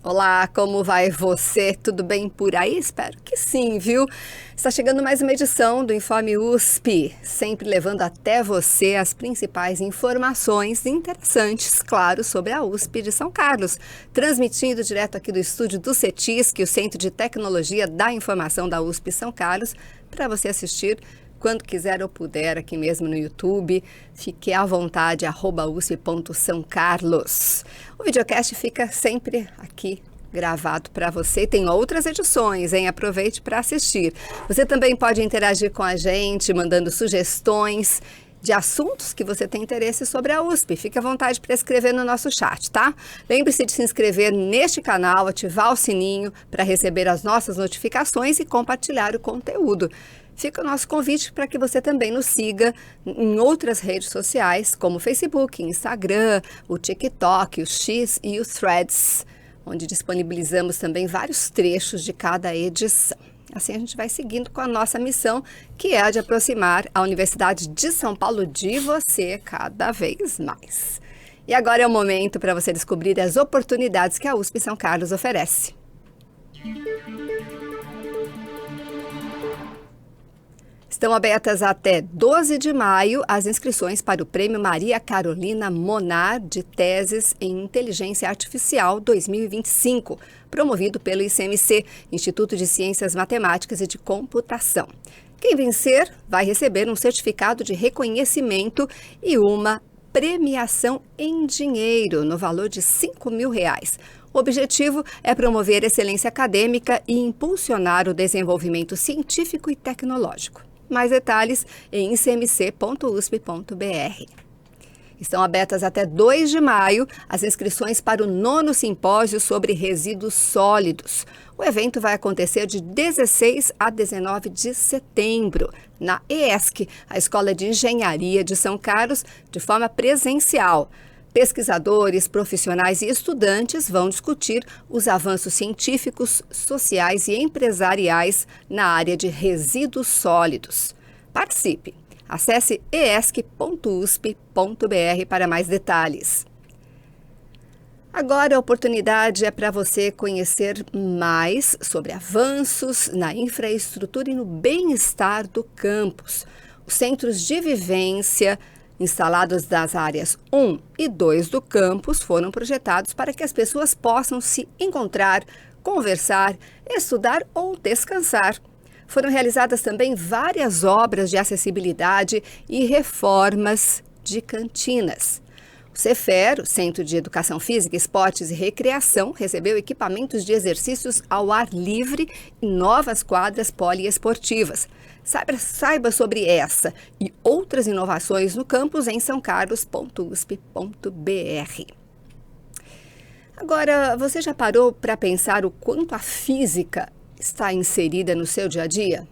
Olá, como vai você? Tudo bem por aí? Espero que sim, viu? Está chegando mais uma edição do Informe USP, sempre levando até você as principais informações interessantes, claro, sobre a USP de São Carlos. Transmitindo direto aqui do estúdio do CETISC, o Centro de Tecnologia da Informação da USP São Carlos, para você assistir quando quiser ou puder, aqui mesmo no YouTube. Fique à vontade, @usp.sãocarlos. O videocast fica sempre aqui gravado para você. Tem outras edições, hein? Aproveite para assistir. Você também pode interagir com a gente, mandando sugestões de assuntos que você tem interesse sobre a USP. Fique à vontade para escrever no nosso chat, tá? Lembre-se de se inscrever neste canal, ativar o sininho para receber as nossas notificações e compartilhar o conteúdo. Fica o nosso convite para que você também nos siga em outras redes sociais, como o Facebook, Instagram, o TikTok, o X e o Threads, onde disponibilizamos também vários trechos de cada edição. Assim a gente vai seguindo com a nossa missão, que é a de aproximar a Universidade de São Paulo de você cada vez mais. E agora é o momento para você descobrir as oportunidades que a USP São Carlos oferece. Estão abertas até 12 de maio as inscrições para o Prêmio Maria Carolina Monar de Teses em Inteligência Artificial 2025, promovido pelo ICMC, Instituto de Ciências Matemáticas e de Computação. Quem vencer vai receber um certificado de reconhecimento e uma premiação em dinheiro no valor de R$5.000. O objetivo é promover excelência acadêmica e impulsionar o desenvolvimento científico e tecnológico. Mais detalhes em icmc.usp.br. Estão abertas até 2 de maio as inscrições para o 9º Simpósio sobre Resíduos Sólidos. O evento vai acontecer de 16 a 19 de setembro, na ESC, a Escola de Engenharia de São Carlos, de forma presencial. Pesquisadores, profissionais e estudantes vão discutir os avanços científicos, sociais e empresariais na área de resíduos sólidos. Participe! Acesse esc.usp.br para mais detalhes. Agora a oportunidade é para você conhecer mais sobre avanços na infraestrutura e no bem-estar do campus. Os centros de vivência instalados das áreas 1 e 2 do campus foram projetados para que as pessoas possam se encontrar, conversar, estudar ou descansar. Foram realizadas também várias obras de acessibilidade e reformas de cantinas. O CEFER, o Centro de Educação Física, Esportes e Recreação, recebeu equipamentos de exercícios ao ar livre e novas quadras poliesportivas. Saiba sobre essa e outras inovações no campus em sãocarlos.usp.br. Agora, você já parou para pensar o quanto a física está inserida no seu dia a dia?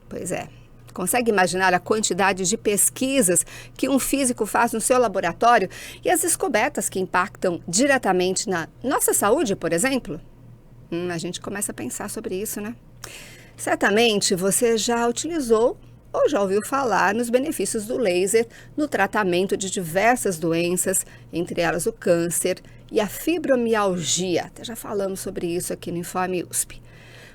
Pois é. Consegue imaginar a quantidade de pesquisas que um físico faz no seu laboratório e as descobertas que impactam diretamente na nossa saúde, por exemplo? A gente começa a pensar sobre isso, né? Certamente você já utilizou ou já ouviu falar nos benefícios do laser no tratamento de diversas doenças, entre elas o câncer e a fibromialgia. Até já falamos sobre isso aqui no Informe USP.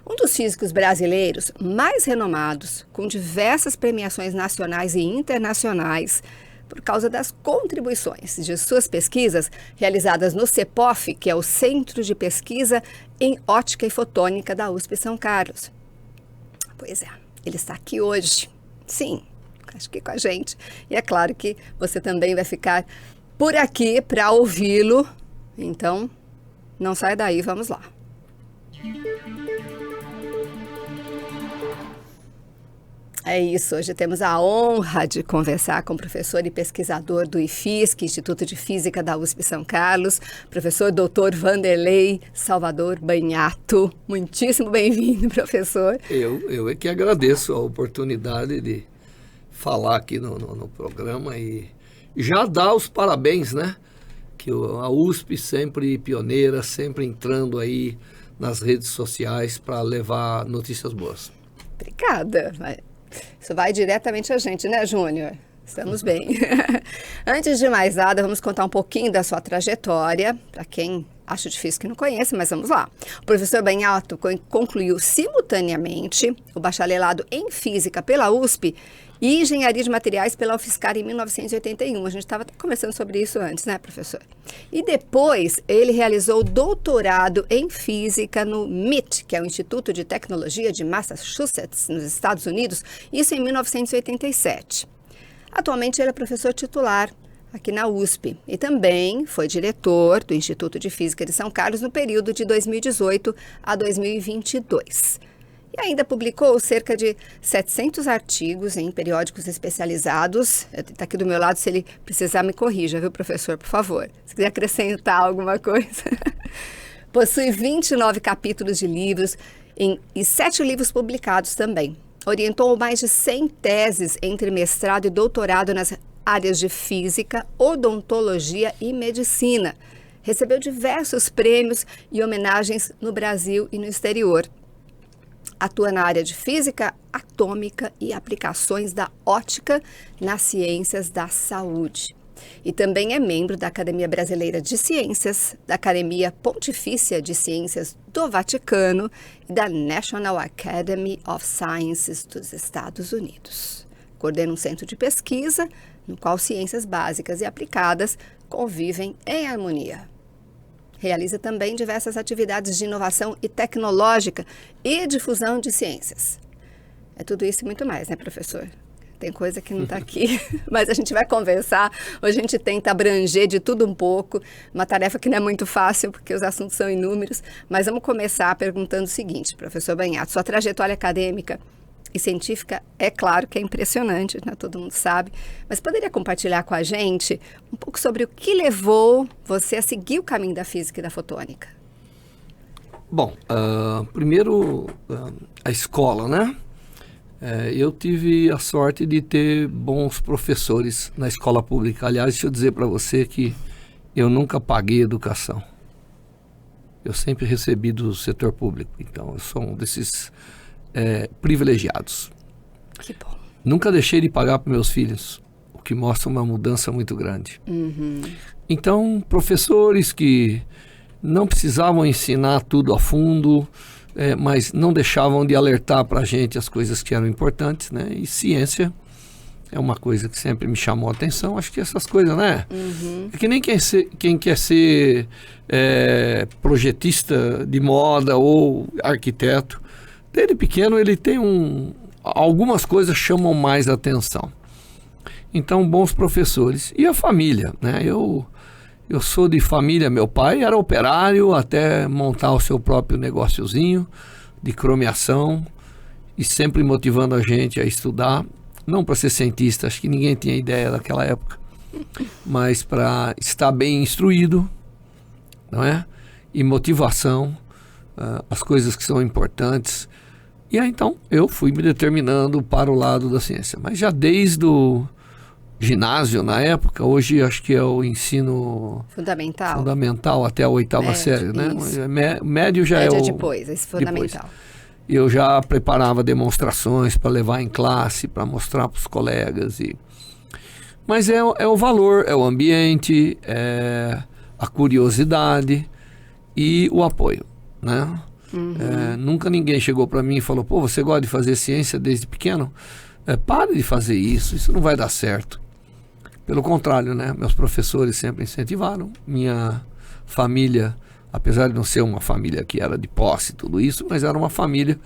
Um dos físicos brasileiros mais renomados, com diversas premiações nacionais e internacionais, por causa das contribuições de suas pesquisas realizadas no CEPOF, que é o Centro de Pesquisa em Ótica e Fotônica da USP São Carlos. Pois é, ele está aqui hoje, sim, acho que com a gente. E é claro que você também vai ficar por aqui para ouvi-lo. Então, não sai daí, vamos lá. É isso, hoje temos a honra de conversar com o professor e pesquisador do IFISC, Instituto de Física da USP São Carlos, professor Dr. Vanderlei Salvador Banhato. Muitíssimo bem-vindo, professor. Eu é que agradeço a oportunidade de falar aqui no programa e já dar os parabéns, né? Que a USP sempre pioneira, sempre entrando aí nas redes sociais para levar notícias boas. Obrigada. Isso vai diretamente a gente, né, Júnior? Estamos bem. Antes de mais nada, vamos contar um pouquinho da sua trajetória, para quem Acho difícil que não conheça, mas vamos lá. O professor Banhato concluiu simultaneamente o bacharelado em Física pela USP e Engenharia de Materiais pela UFSCar em 1981. A gente estava conversando sobre isso antes, né, professor? E depois ele realizou doutorado em Física no MIT, que é o Instituto de Tecnologia de Massachusetts, nos Estados Unidos, isso em 1987. Atualmente ele é professor titular aqui na USP e também foi diretor do Instituto de Física de São Carlos no período de 2018 a 2022. E ainda publicou cerca de 700 artigos em periódicos especializados. Está aqui do meu lado, se ele precisar me corrija, viu, professor, por favor. Se quiser acrescentar alguma coisa. Possui 29 capítulos de livros e 7 livros publicados também. Orientou mais de 100 teses entre mestrado e doutorado nas áreas de física, odontologia e medicina. Recebeu diversos prêmios e homenagens no Brasil e no exterior. Atua na área de física atômica e aplicações da ótica nas ciências da saúde. E também é membro da Academia Brasileira de Ciências, da Academia Pontifícia de Ciências do Vaticano e da National Academy of Sciences dos Estados Unidos. Coordena um centro de pesquisa no qual ciências básicas e aplicadas convivem em harmonia. Realiza também diversas atividades de inovação e tecnológica e difusão de ciências. É tudo isso e muito mais, né, professor? Tem coisa que não está aqui, mas a gente vai conversar. Hoje a gente tenta abranger de tudo um pouco, uma tarefa que não é muito fácil, porque os assuntos são inúmeros. Mas vamos começar perguntando o seguinte, professor Banhato, sua trajetória acadêmica e científica, é claro que é impressionante, né? Todo mundo sabe, mas poderia compartilhar com a gente um pouco sobre o que levou você a seguir o caminho da física e da fotônica? Bom, primeiro a escola, né? Eu tive a sorte de ter bons professores na escola pública. Aliás, deixa eu dizer para você que eu nunca paguei educação. Eu sempre recebi do setor público, então eu sou um desses privilegiados. Que bom. Nunca deixei de pagar para meus filhos, o que mostra uma mudança muito grande. Uhum. Então, professores que não precisavam ensinar tudo a fundo, mas não deixavam de alertar para a gente as coisas que eram importantes, né? E ciência é uma coisa que sempre me chamou a atenção. Acho que essas coisas, né? Uhum. É que nem quem quer ser projetista de moda ou arquiteto. Desde pequeno ele tem algumas coisas chamam mais atenção. Então, bons professores. E a família, né? Eu sou de família, meu pai era operário até montar o seu próprio negóciozinho de cromeação e sempre motivando a gente a estudar, não para ser cientista, acho que ninguém tinha ideia daquela época, mas para estar bem instruído, não é? E motivação, as coisas que são importantes. E aí então eu fui me determinando para o lado da ciência, mas já desde o ginásio na época, hoje acho que é o ensino fundamental até a 8ª série, né? Médio já médio é o depois, esse fundamental. Depois. Eu já preparava demonstrações para levar em classe, para mostrar para os colegas. Mas é o valor, é o ambiente, é a curiosidade e o apoio, né? Uhum. Nunca ninguém chegou para mim e falou, pô, você gosta de fazer ciência desde pequeno? Pare de fazer isso não vai dar certo. Pelo contrário, né? Meus professores sempre incentivaram. Minha família, apesar de não ser uma família que era de posse e tudo isso, mas era uma família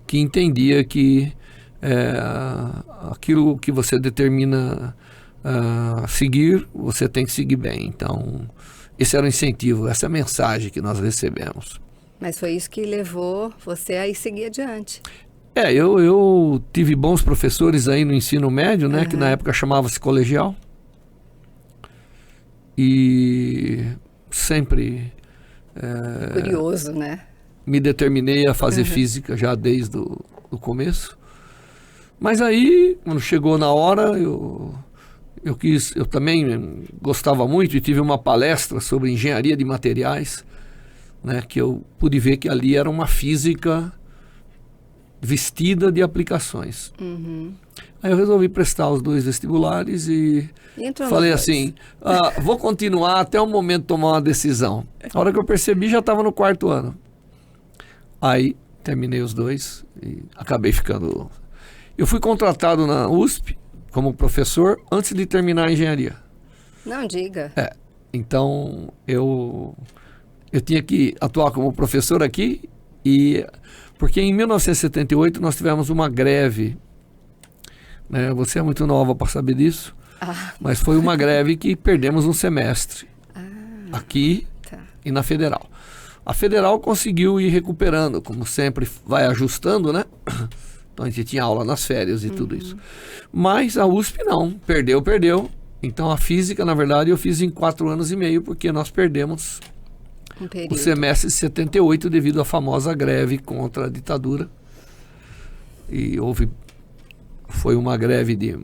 que entendia que aquilo que você determina seguir, você tem que seguir bem. Então, esse era o incentivo, essa é a mensagem que nós recebemos. Mas foi isso que levou você a ir seguir adiante. Eu tive bons professores aí no ensino médio, né? Uhum. Que na época chamava-se colegial. E sempre... curioso, né? Me determinei a fazer física já desde o começo. Mas aí, quando chegou na hora, eu também gostava muito e tive uma palestra sobre engenharia de materiais, né? Que eu pude ver que ali era uma física vestida de aplicações. Aí eu resolvi prestar os 2 vestibulares e falei assim, vou continuar até o momento de tomar uma decisão. A hora que eu percebi, já estava no 4º ano. Aí terminei os 2 e acabei ficando... Eu fui contratado na USP como professor antes de terminar a engenharia. Não diga. Então eu tinha que atuar como professor aqui, porque em 1978 nós tivemos uma greve, né? Você é muito nova para saber disso, mas foi uma greve que perdemos um semestre aqui e na Federal. A Federal conseguiu ir recuperando, como sempre vai ajustando, né? Então a gente tinha aula nas férias e tudo isso. Mas a USP não, perdeu. Então a física, na verdade, eu fiz em 4 anos e meio, porque nós perdemos o semestre de 78 devido à famosa greve contra a ditadura. E foi uma greve de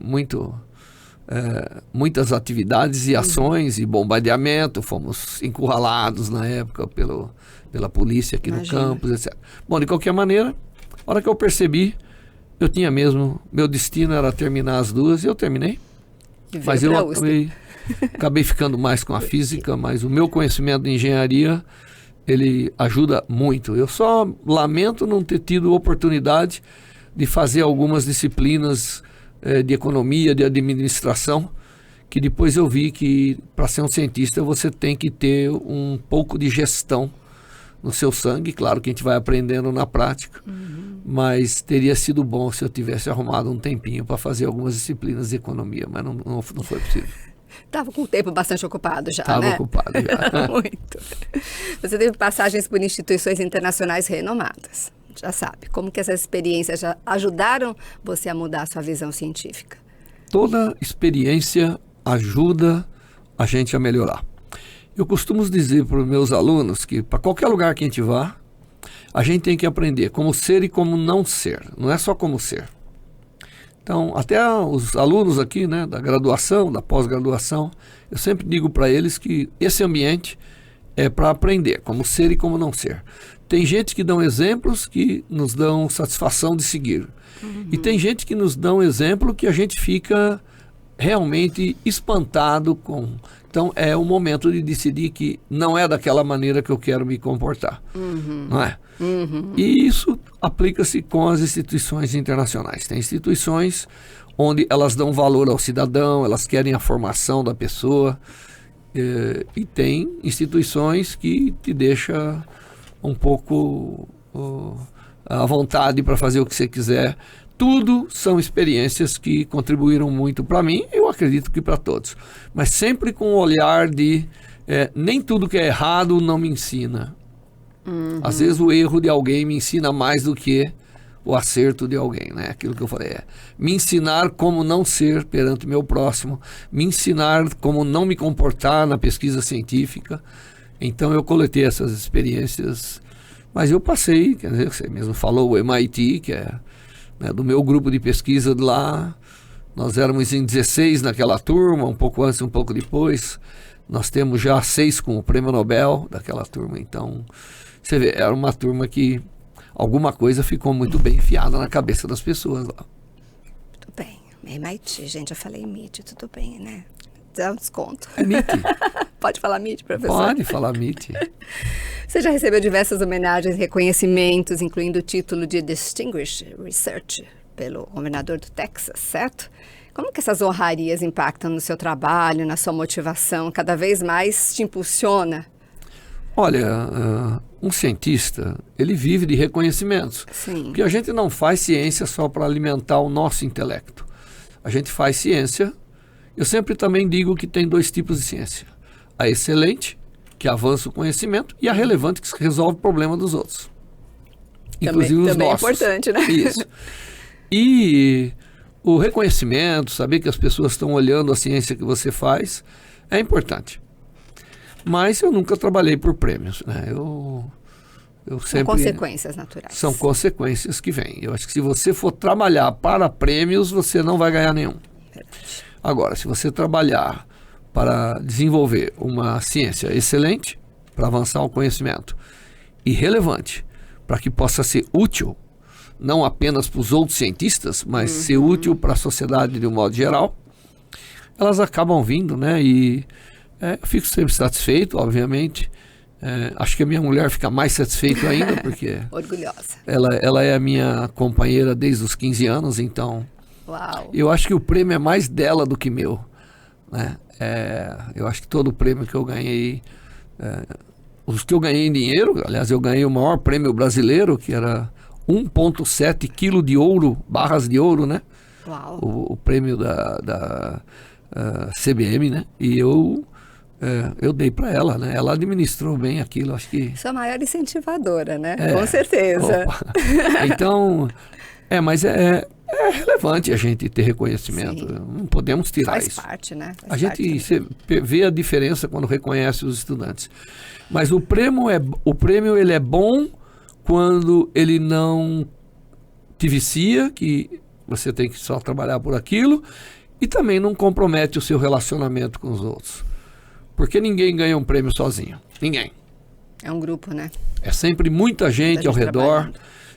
muitas atividades e ações e bombardeamento. Fomos encurralados na época pela polícia aqui no campus, etc. Bom, de qualquer maneira, a hora que eu percebi, eu tinha mesmo, meu destino era terminar as 2 e eu terminei. Mas eu acabei ficando mais com a física, mas o meu conhecimento de engenharia, ele ajuda muito. Eu só lamento não ter tido oportunidade de fazer algumas disciplinas de economia, de administração, que depois eu vi que para ser um cientista você tem que ter um pouco de gestão no seu sangue. Claro que a gente vai aprendendo na prática, mas teria sido bom se eu tivesse arrumado um tempinho para fazer algumas disciplinas de economia, mas não foi possível. Estava com o tempo bastante ocupado já, Estava ocupado já. Muito. Você teve passagens por instituições internacionais renomadas. Já sabe, como que essas experiências já ajudaram você a mudar a sua visão científica? Toda experiência ajuda a gente a melhorar. Eu costumo dizer para os meus alunos que para qualquer lugar que a gente vá, a gente tem que aprender como ser e como não ser. Não é só como ser. Então, até os alunos aqui, né, da graduação, da pós-graduação, eu sempre digo para eles que esse ambiente é para aprender como ser e como não ser. Tem gente que dão exemplos que nos dão satisfação de seguir. E tem gente que nos dão exemplo que a gente fica realmente espantado com. Então é o momento de decidir que não é daquela maneira que eu quero me comportar. Não é? E isso aplica-se com as instituições internacionais. Tem instituições onde elas dão valor ao cidadão, elas querem a formação da pessoa, e tem instituições que te deixam um pouco à vontade para fazer o que você quiser. Tudo são experiências que contribuíram muito para mim, eu acredito que para todos. Mas sempre com o olhar de nem tudo que é errado não me ensina. Às vezes o erro de alguém me ensina mais do que o acerto de alguém, né? Aquilo que eu falei me ensinar como não ser perante o meu próximo, me ensinar como não me comportar na pesquisa científica. Então eu coletei essas experiências, mas eu passei, quer dizer, você mesmo falou, o MIT, que é, né, do meu grupo de pesquisa de lá, nós éramos em 16 naquela turma, um pouco antes, um pouco depois, nós temos já 6 com o prêmio Nobel daquela turma. Então, você vê, era uma turma que alguma coisa ficou muito bem enfiada na cabeça das pessoas lá. Tudo bem, MIT, gente, eu falei MIT, tudo bem, né? Dá um desconto. É MIT. Pode falar MIT, professor? Pode falar MIT. Você já recebeu diversas homenagens e reconhecimentos, incluindo o título de Distinguished Research pelo governador do Texas, certo? Como que essas honrarias impactam no seu trabalho, na sua motivação? Cada vez mais te impulsiona? Olha, um cientista, ele vive de reconhecimentos. Sim. Porque a gente não faz ciência só para alimentar o nosso intelecto. A gente faz ciência. Eu sempre também digo que tem 2 tipos de ciência. A excelente, que avança o conhecimento, e a relevante, que resolve o problema dos outros. Inclusive os também nossos. É importante, né? Isso. E o reconhecimento, saber que as pessoas estão olhando a ciência que você faz, é importante. Mas eu nunca trabalhei por prêmios, né? Eu sempre... São consequências naturais. São consequências que vêm. Eu acho que se você for trabalhar para prêmios, você não vai ganhar nenhum. Verdade. Agora, se você trabalhar para desenvolver uma ciência excelente, para avançar o conhecimento, e relevante, para que possa ser útil, não apenas para os outros cientistas, mas ser útil para a sociedade de um modo geral, elas acabam vindo, né? E eu fico sempre satisfeito, obviamente. Acho que a minha mulher fica mais satisfeita ainda, porque orgulhosa. Ela é a minha companheira desde os 15 anos, então Uau. Eu acho que o prêmio é mais dela do que meu, né? Eu acho que todo o prêmio que eu ganhei, os que eu ganhei em dinheiro, aliás, eu ganhei o maior prêmio brasileiro, que era 1,7 quilo de ouro, barras de ouro, né? Uau. O prêmio da CBM, né? E eu dei para ela, né? Ela administrou bem aquilo, acho que... Sua maior incentivadora, né? Com certeza. Então, mas é relevante a gente ter reconhecimento. Sim. Não podemos tirar Faz isso. parte, né? A gente vê a diferença quando reconhece os estudantes. Mas o prêmio ele é bom quando ele não te vicia, que você tem que só trabalhar por aquilo, e também não compromete o seu relacionamento com os outros. Porque ninguém ganha um prêmio sozinho. Ninguém. É um grupo, né? É sempre muita gente ao redor.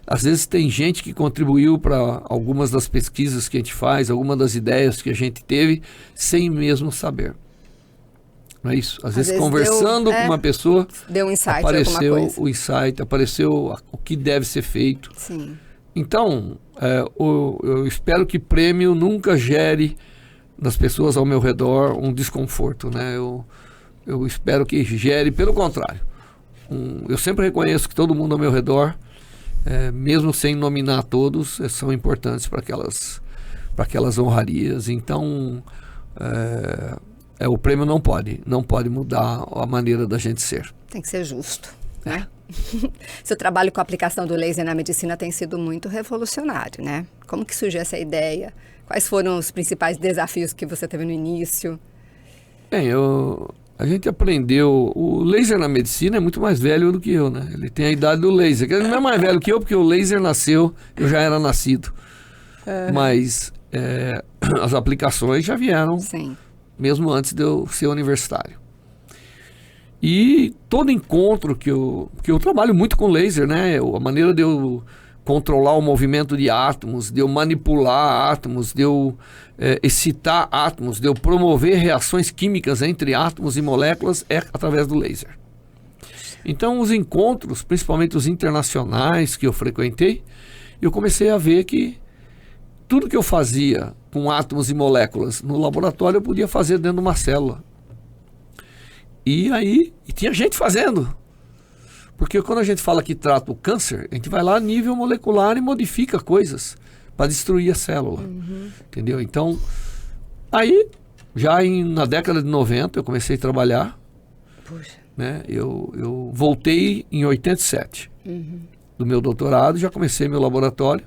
Às vezes tem gente que contribuiu para algumas das pesquisas que a gente faz, algumas das ideias que a gente teve, sem mesmo saber. Não é isso? Às vezes conversando com uma pessoa, deu um insight, apareceu o insight, apareceu o que deve ser feito. Sim. Então, eu espero que prêmio nunca gere nas pessoas ao meu redor um desconforto, né? Eu espero que gere, pelo contrário. Eu sempre reconheço que todo mundo ao meu redor, mesmo sem nominar todos, são importantes para aquelas honrarias. Então, o prêmio não pode mudar a maneira da gente ser. Tem que ser justo, né? Seu trabalho com a aplicação do laser na medicina tem sido muito revolucionário, né? Como que surgiu essa ideia? Quais foram os principais desafios que você teve no início? Bem, a gente aprendeu... O laser na medicina é muito mais velho do que eu, né? Ele tem a idade do laser. Ele não é mais velho que eu, porque o laser nasceu, eu já era nascido. Mas as aplicações já vieram, sim, mesmo antes de eu ser universitário. E todo encontro que eu trabalho muito com laser, né? A maneira de eu controlar o movimento de átomos, de eu manipular átomos, de eu excitar átomos, de eu promover reações químicas entre átomos e moléculas é através do laser. Então, os encontros, principalmente os internacionais que eu frequentei, eu comecei a ver que tudo que eu fazia com átomos e moléculas no laboratório eu podia fazer dentro de uma célula. E tinha gente fazendo. Porque quando a gente fala que trata o câncer, a gente vai lá a nível molecular e modifica coisas para destruir a célula. Entendeu? Então, na década de 90, eu comecei a trabalhar. Puxa. Né? Eu voltei em 87 do meu doutorado, já comecei meu laboratório,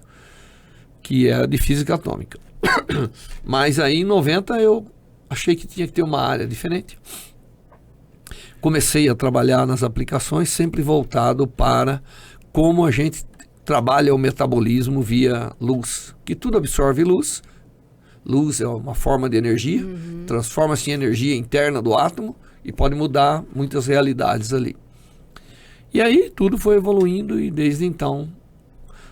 que era de física atômica. Mas aí em 90 eu achei que tinha que ter uma área diferente. Comecei a trabalhar nas aplicações, sempre voltado para como a gente trabalha o metabolismo via luz, que tudo absorve luz. Luz é uma forma de energia, transforma-se em energia interna do átomo e pode mudar muitas realidades ali. E aí tudo foi evoluindo e desde então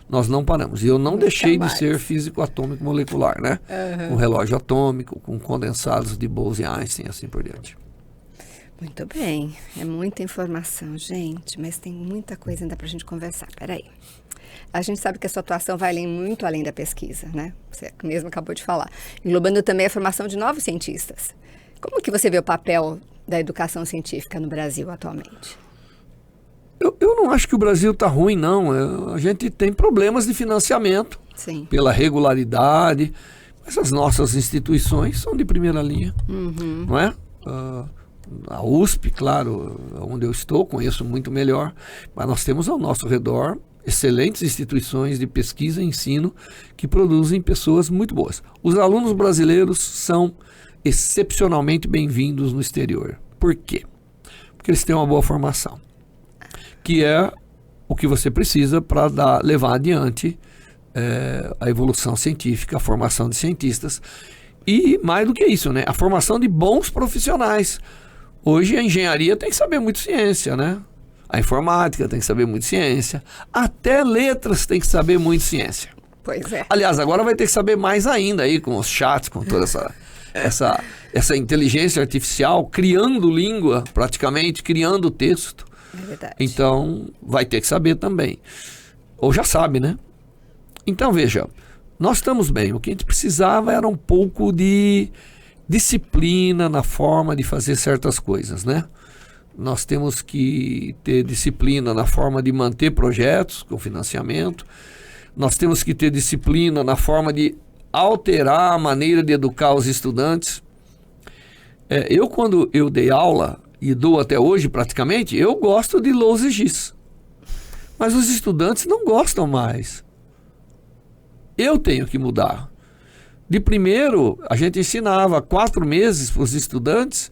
nós não paramos. E eu não deixei de ser físico atômico molecular, né? Com relógio atômico, com condensados de Bose e Einstein, assim por diante. Muito bem, é muita informação, gente, mas tem muita coisa ainda para a gente conversar. Peraí. A gente sabe que a sua atuação vai muito além da pesquisa, né? Você mesmo acabou de falar. Englobando também a formação de novos cientistas. Como que você vê o papel da educação científica no Brasil atualmente? Eu não acho que o Brasil está ruim, não. A gente tem problemas de financiamento. Sim. Pela regularidade. Mas as nossas instituições são de primeira linha, não é? A USP, claro, onde eu estou, conheço muito melhor, mas nós temos ao nosso redor excelentes instituições de pesquisa e ensino que produzem pessoas muito boas. Os alunos brasileiros são excepcionalmente bem-vindos no exterior. Por quê? Porque eles têm uma boa formação, que é o que você precisa para levar adiante a evolução científica, a formação de cientistas e, mais do que isso, né, a formação de bons profissionais. Hoje a engenharia tem que saber muito ciência, né? A informática tem que saber muito ciência. Até letras tem que saber muito ciência. Pois é. Aliás, agora vai ter que saber mais ainda aí com os chats, com toda essa inteligência artificial, criando língua, praticamente, criando texto. É verdade. Então, vai ter que saber também. Ou já sabe, né? Então, veja, nós estamos bem. O que a gente precisava era um pouco de disciplina na forma de fazer certas coisas, né? Nós temos que ter disciplina na forma de manter projetos com financiamento. Nós temos que ter disciplina na forma de alterar a maneira de educar os estudantes. Quando eu dei aula, e dou até hoje praticamente, eu gosto de lousa e giz. Mas os estudantes não gostam mais. Eu tenho que mudar. De primeiro, a gente ensinava 4 meses para os estudantes,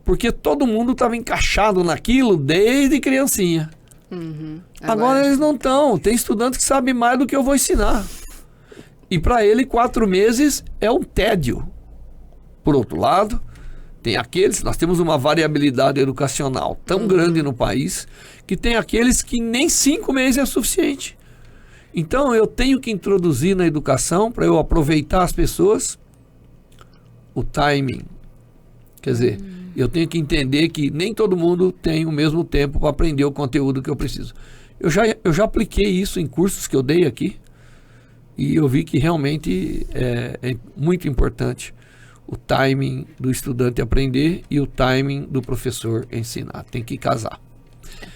porque todo mundo estava encaixado naquilo desde criancinha. Uhum. Agora eles não estão. Tem estudante que sabe mais do que eu vou ensinar. E para ele, 4 meses é um tédio. Por outro lado, tem aqueles, nós temos uma variabilidade educacional tão grande no país, que tem aqueles que nem 5 meses é suficiente. Então eu tenho que introduzir na educação, para eu aproveitar as pessoas, o timing. Quer dizer, eu tenho que entender que nem todo mundo tem o mesmo tempo para aprender o conteúdo que eu preciso. Eu já apliquei isso em cursos que eu dei aqui, e eu vi que realmente é muito importante o timing do estudante aprender e o timing do professor ensinar. Tem que casar.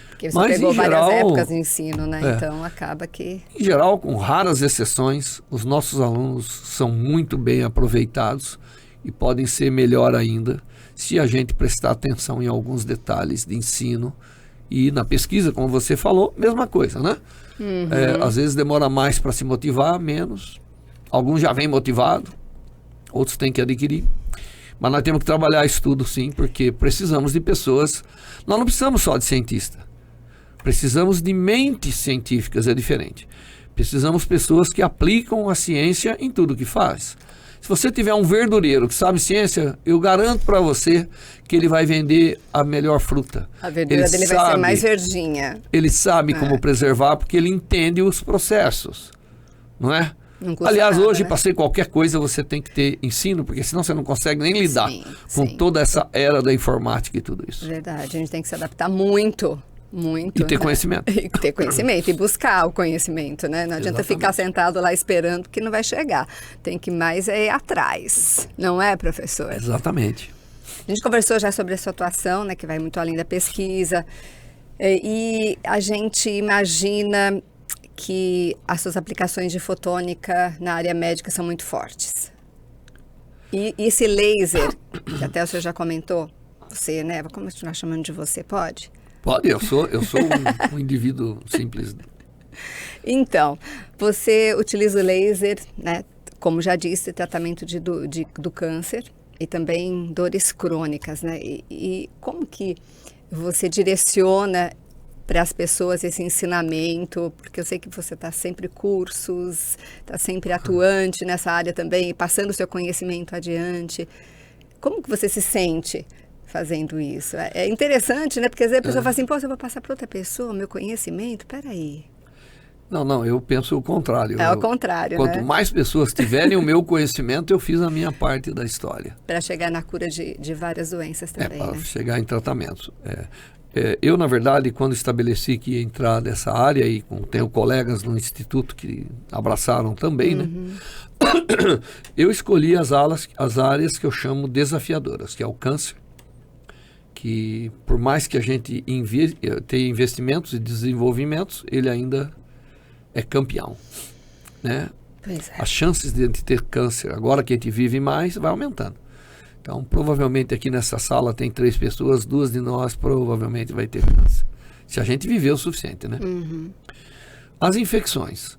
Porque você pegou várias épocas de ensino, né? Então acaba que... Em geral, com raras exceções, os nossos alunos são muito bem aproveitados e podem ser melhor ainda se a gente prestar atenção em alguns detalhes de ensino. E na pesquisa, como você falou, mesma coisa, né? Às vezes demora mais para se motivar, menos. Alguns já vêm motivados, outros têm que adquirir. Mas nós temos que trabalhar isso tudo, sim, porque precisamos de pessoas. Nós não precisamos só de cientista. Precisamos de mentes científicas, é diferente. Precisamos de pessoas que aplicam a ciência em tudo que faz. Se você tiver um verdureiro que sabe ciência, eu garanto para você que ele vai vender a melhor fruta. A verdura dele vai ser mais verdinha. Ele sabe como preservar, porque ele entende os processos, não é? Aliás, nada, hoje, para ser qualquer coisa, você tem que ter ensino, porque senão você não consegue nem lidar com toda essa era da informática e tudo isso. Verdade, a gente tem que se adaptar muito. Muito. E ter conhecimento. E ter conhecimento e buscar o conhecimento, né? Não adianta ficar sentado lá esperando que não vai chegar. Tem que mais ir atrás, não é, professor? Exatamente. A gente conversou já sobre a sua atuação, né, que vai muito além da pesquisa. E a gente imagina que as suas aplicações de fotônica na área médica são muito fortes. E esse laser, que até o senhor já comentou, você, né? Vou continuar chamando de você, pode? Pode, eu sou um indivíduo simples. Então, você utiliza o laser, né, como já disse, tratamento do câncer e também dores crônicas, né? E como que você direciona para as pessoas esse ensinamento? Porque eu sei que você está sempre cursos, está sempre atuante nessa área também, passando o seu conhecimento adiante. Como que você se sente fazendo isso? É interessante, né? Porque às vezes a pessoa fala assim, pô, eu vou passar para outra pessoa o meu conhecimento? Peraí. Não, eu penso o contrário. É o contrário, quanto né? mais pessoas tiverem o meu conhecimento, eu fiz a minha parte da história. Para chegar na cura de várias doenças também, para né? chegar em tratamento. Eu, na verdade, quando estabeleci que ia entrar nessa área, e tenho colegas no instituto que abraçaram também, né? Eu escolhi as áreas que eu chamo desafiadoras, que é o câncer, que por mais que a gente tenha investimentos e desenvolvimentos, ele ainda é campeão, né? Pois é. As chances de ter câncer, agora que a gente vive mais, vai aumentando. Então, provavelmente aqui nessa sala tem 3 pessoas, 2 de nós provavelmente vai ter câncer. Se a gente viver o suficiente, né? As infecções.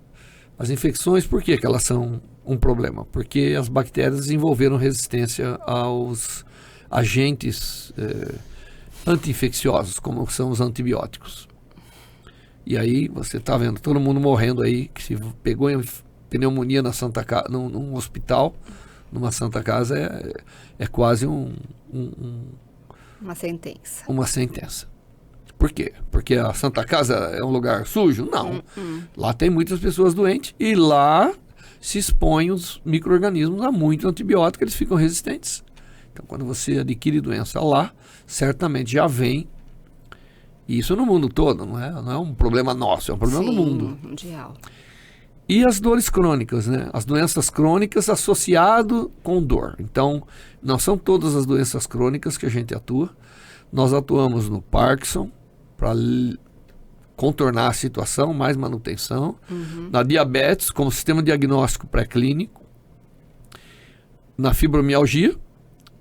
As infecções, por que elas são um problema? Porque as bactérias desenvolveram resistência aos agentes anti-infecciosos, como são os antibióticos. E aí você está vendo todo mundo morrendo aí, que se pegou em pneumonia na Santa Casa, num hospital, numa Santa Casa, é quase uma sentença. Uma sentença. Por quê? Porque a Santa Casa é um lugar sujo? Não. Lá tem muitas pessoas doentes e lá se expõem os micro-organismos a muito antibiótico, eles ficam resistentes. Então, quando você adquire doença lá, certamente já vem. E isso no mundo todo, não é um problema nosso, é um problema do mundo. Mundial. E as dores crônicas, né? As doenças crônicas associadas com dor. Então, não são todas as doenças crônicas que a gente atua. Nós atuamos no Parkinson, para contornar a situação, mais manutenção. Na diabetes, como sistema diagnóstico pré-clínico. Na fibromialgia,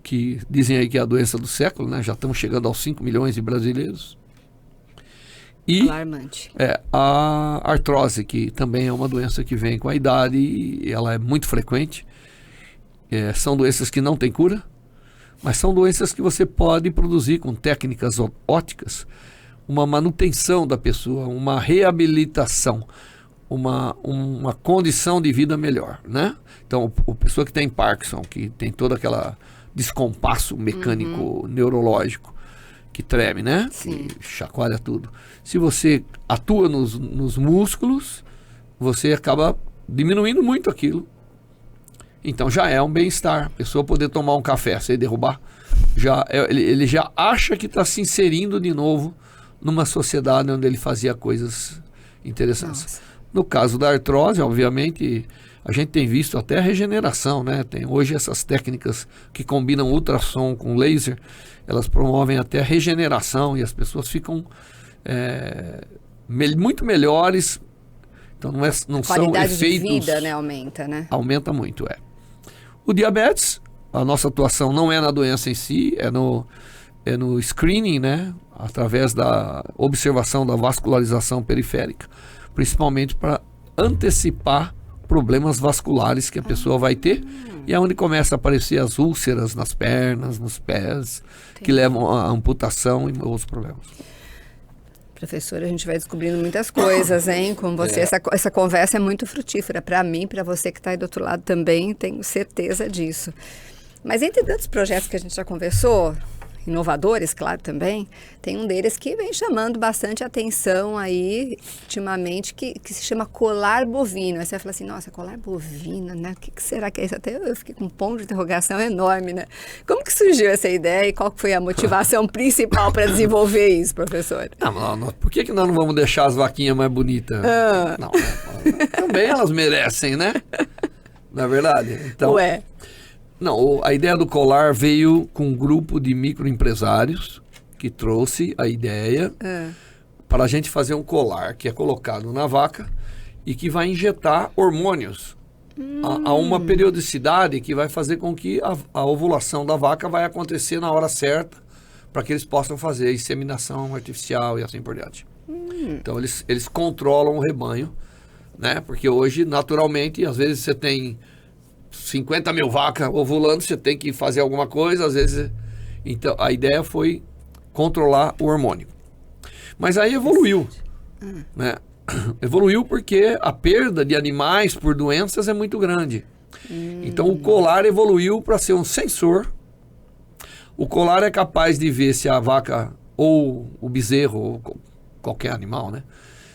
que dizem aí que é a doença do século, né? Já estamos chegando aos 5 milhões de brasileiros. E Alarmante. a artrose, que também é uma doença que vem com a idade e ela é muito frequente. São doenças que não têm cura, mas são doenças que você pode produzir com técnicas óticas, uma manutenção da pessoa, uma reabilitação, uma condição de vida melhor, né? Então, a pessoa que tem Parkinson, que tem todo aquele descompasso mecânico neurológico, que treme, né? Sim. Que chacoalha tudo. Se você atua nos músculos, você acaba diminuindo muito aquilo. Então já é um bem-estar. A pessoa poder tomar um café sem derrubar, ele já acha que está se inserindo de novo numa sociedade onde ele fazia coisas interessantes. Nossa. No caso da artrose, obviamente, a gente tem visto até a regeneração, né? Tem hoje essas técnicas que combinam ultrassom com laser, elas promovem até a regeneração e as pessoas ficam muito melhores. Então não são efeitos... Qualidade de vida, né, aumenta, né? Aumenta muito, O diabetes, a nossa atuação não é na doença em si, é no screening, né? Através da observação da vascularização periférica, principalmente para antecipar problemas vasculares que a pessoa vai ter, e é onde começa a aparecer as úlceras nas pernas, nos pés, que levam à amputação e outros problemas. Professora, a gente vai descobrindo muitas coisas, hein? Com você, essa conversa é muito frutífera para mim, para você que está aí do outro lado também, tenho certeza disso. Mas entre tantos projetos que a gente já conversou, inovadores, claro, também, tem um deles que vem chamando bastante atenção aí, ultimamente, que se chama colar bovino. Aí você vai falar assim, nossa, colar bovino, né? O que será que é isso? Até eu fiquei com um ponto de interrogação enorme, né? Como que surgiu essa ideia e qual foi a motivação principal para desenvolver isso, professor? Não, por que nós não vamos deixar as vaquinhas mais bonitas? Não, também elas merecem, né? Não é verdade? Então, Não, a ideia do colar veio com um grupo de microempresários que trouxe a ideia para a gente fazer um colar que é colocado na vaca e que vai injetar hormônios a uma periodicidade que vai fazer com que a ovulação da vaca vai acontecer na hora certa para que eles possam fazer a inseminação artificial e assim por diante. Então eles controlam o rebanho, né? Porque hoje, naturalmente, às vezes você tem 50 mil vacas ovulando, você tem que fazer alguma coisa, às vezes... Então, a ideia foi controlar o hormônio. Mas aí evoluiu, né? Evoluiu porque a perda de animais por doenças é muito grande. Então, o colar evoluiu para ser um sensor. O colar é capaz de ver se a vaca, ou o bezerro, ou qualquer animal, né?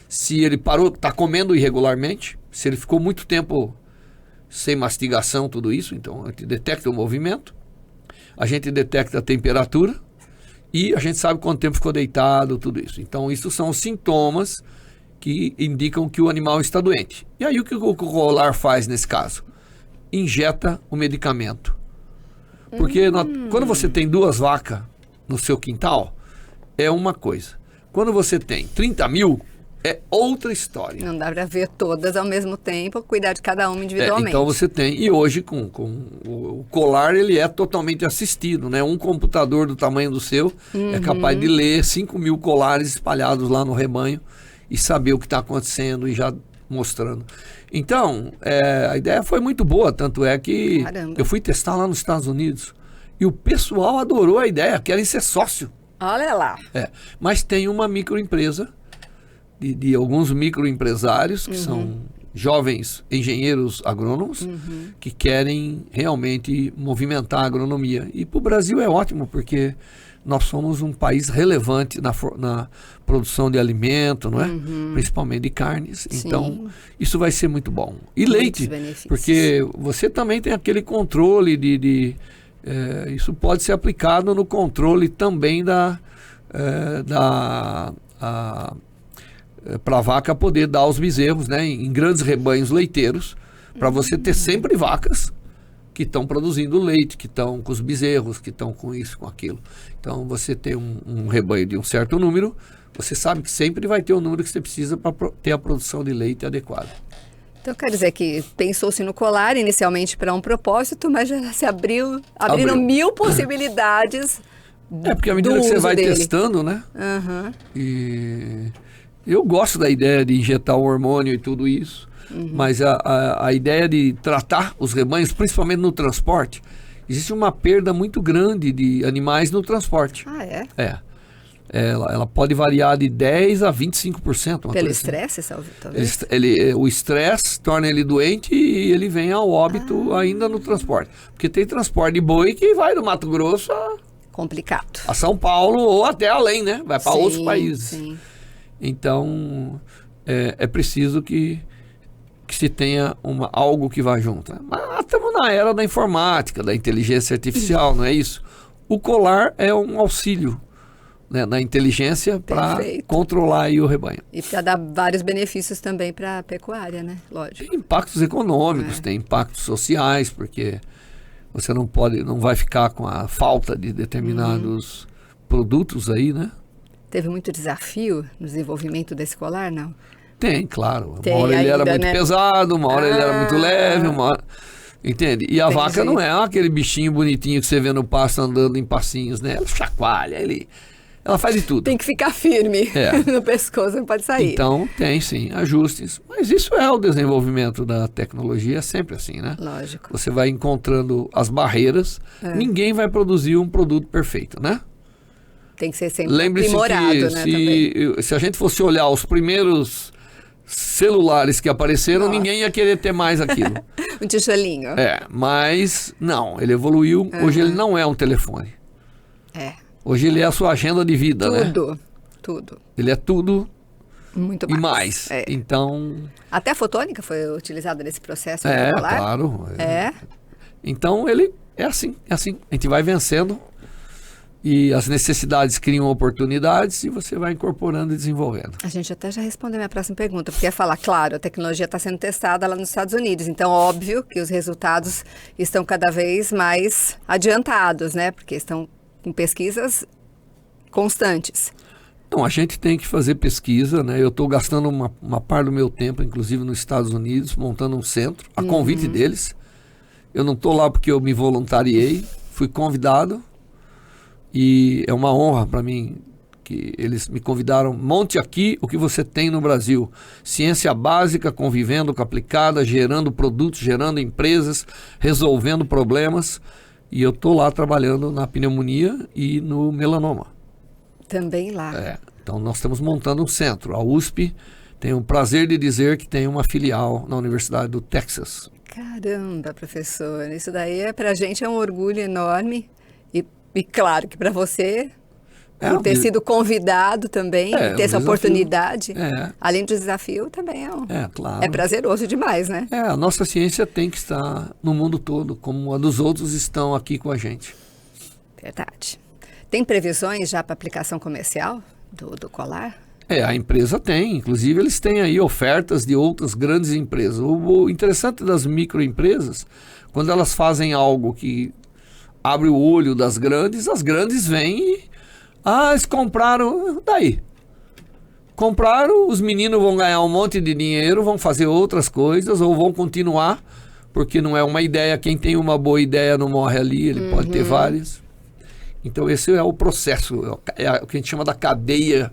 Se ele parou, está comendo irregularmente, se ele ficou muito tempo... sem mastigação, tudo isso, então a gente detecta o movimento, a gente detecta a temperatura e a gente sabe quanto tempo ficou deitado, tudo isso. Então, isso são os sintomas que indicam que o animal está doente. E aí, o que o colar faz nesse caso? Injeta o medicamento. Porque quando você tem 2 vacas no seu quintal, é uma coisa. Quando você tem 30 mil, é outra história. Não dá para ver todas ao mesmo tempo, cuidar de cada uma individualmente. Então você tem, e hoje com o colar ele é totalmente assistido, né? Um computador do tamanho do seu é capaz de ler 5 mil colares espalhados lá no rebanho e saber o que está acontecendo e já mostrando. Então, a ideia foi muito boa, tanto é que eu fui testar lá nos Estados Unidos e o pessoal adorou a ideia, querem ser sócio. Olha lá. Mas tem uma microempresa de alguns microempresários, que são jovens engenheiros agrônomos, que querem realmente movimentar a agronomia. E para o Brasil é ótimo, porque nós somos um país relevante na produção de alimento, não é? Principalmente de carnes. Sim. Então, isso vai ser muito bom. E Muitos leite, benefícios. porque você também tem aquele controle isso pode ser aplicado no controle também para a vaca poder dar aos bezerros, né, em grandes rebanhos leiteiros, para você ter sempre vacas que estão produzindo leite, que estão com os bezerros, que estão com isso, com aquilo. Então, você tem um rebanho de um certo número, você sabe que sempre vai ter o número que você precisa para ter a produção de leite adequada. Então, quer dizer que pensou-se no colar inicialmente para um propósito, mas já se abriram 1000 possibilidades. Porque à medida que você vai dele. testando, né? Uhum. E eu gosto da ideia de injetar o hormônio e tudo isso, mas a ideia de tratar os rebanhos, principalmente no transporte, existe uma perda muito grande de animais no transporte. Ah, é? Ela pode variar de 10% a 25%. Pelo estresse, talvez? O estresse torna ele doente e ele vem ao óbito ainda no transporte. Porque tem transporte de boi que vai do Mato Grosso Complicado. a São Paulo ou até além, né? Vai para outros países. Sim. Então, é preciso que se tenha algo que vá junto. Né? Mas estamos na era da informática, da inteligência artificial, não é isso? O colar é um auxílio, né, na inteligência para controlar aí o rebanho. E para dar vários benefícios também para a pecuária, né? Lógico. Tem impactos econômicos, tem impactos sociais, porque você não vai ficar com a falta de determinados produtos aí, né? Teve muito desafio no desenvolvimento desse colar, não? Tem, claro. Tem uma hora ele ainda, era muito né? pesado, uma hora ele era muito leve, uma hora... Entende? E a vaca não é aquele bichinho bonitinho que você vê no pasto andando em passinhos, né? Ela chacoalha, ela faz de tudo. Tem que ficar firme no pescoço, não pode sair. Então, tem sim, ajustes. Mas isso é o desenvolvimento da tecnologia, é sempre assim, né? Lógico. Você vai encontrando as barreiras, ninguém vai produzir um produto perfeito, né? Tem que ser sempre Lembre-se aprimorado, que né? se a gente fosse olhar os primeiros celulares que apareceram, ninguém ia querer ter mais aquilo. Um tijolinho. Mas não, ele evoluiu. Hoje ele não é um telefone. Hoje ele é a sua agenda de vida, né? Tudo. Ele é tudo muito e mais. Então... Até a fotônica foi utilizada nesse processo do colar? Claro. Então ele é assim. A gente vai vencendo e as necessidades criam oportunidades e você vai incorporando e desenvolvendo. A gente até já respondeu a minha próxima pergunta, porque ia falar, claro, a tecnologia está sendo testada lá nos Estados Unidos, então óbvio que os resultados estão cada vez mais adiantados, né? Porque estão com pesquisas constantes. Então, a gente tem que fazer pesquisa, né? Eu estou gastando uma parte do meu tempo, inclusive nos Estados Unidos, montando um centro, a convite deles. Eu não estou lá porque eu me voluntariei, fui convidado. E é uma honra para mim que eles me convidaram. Monte aqui o que você tem no Brasil. Ciência básica, convivendo com a aplicada, gerando produtos, gerando empresas, resolvendo problemas. E eu estou lá trabalhando na pneumonia e no melanoma. Também lá. Então nós estamos montando um centro. A USP tem o prazer de dizer que tem uma filial na Universidade do Texas. Caramba, professor. Isso daí para a gente é um orgulho enorme. E claro que para você, por ter sido convidado também, ter essa oportunidade, além do desafio, também claro. É prazeroso demais, né? A nossa ciência tem que estar no mundo todo, como a dos outros estão aqui com a gente. Verdade. Tem previsões já para aplicação comercial do colar? A empresa tem, inclusive eles têm aí ofertas de outras grandes empresas. O interessante das microempresas, quando elas fazem algo que abre o olho das grandes, as grandes vêm e... eles compraram, daí. Compraram, os meninos vão ganhar um monte de dinheiro, vão fazer outras coisas ou vão continuar, porque não é uma ideia, quem tem uma boa ideia não morre ali, ele pode ter várias. Então esse é o processo, é o que a gente chama da cadeia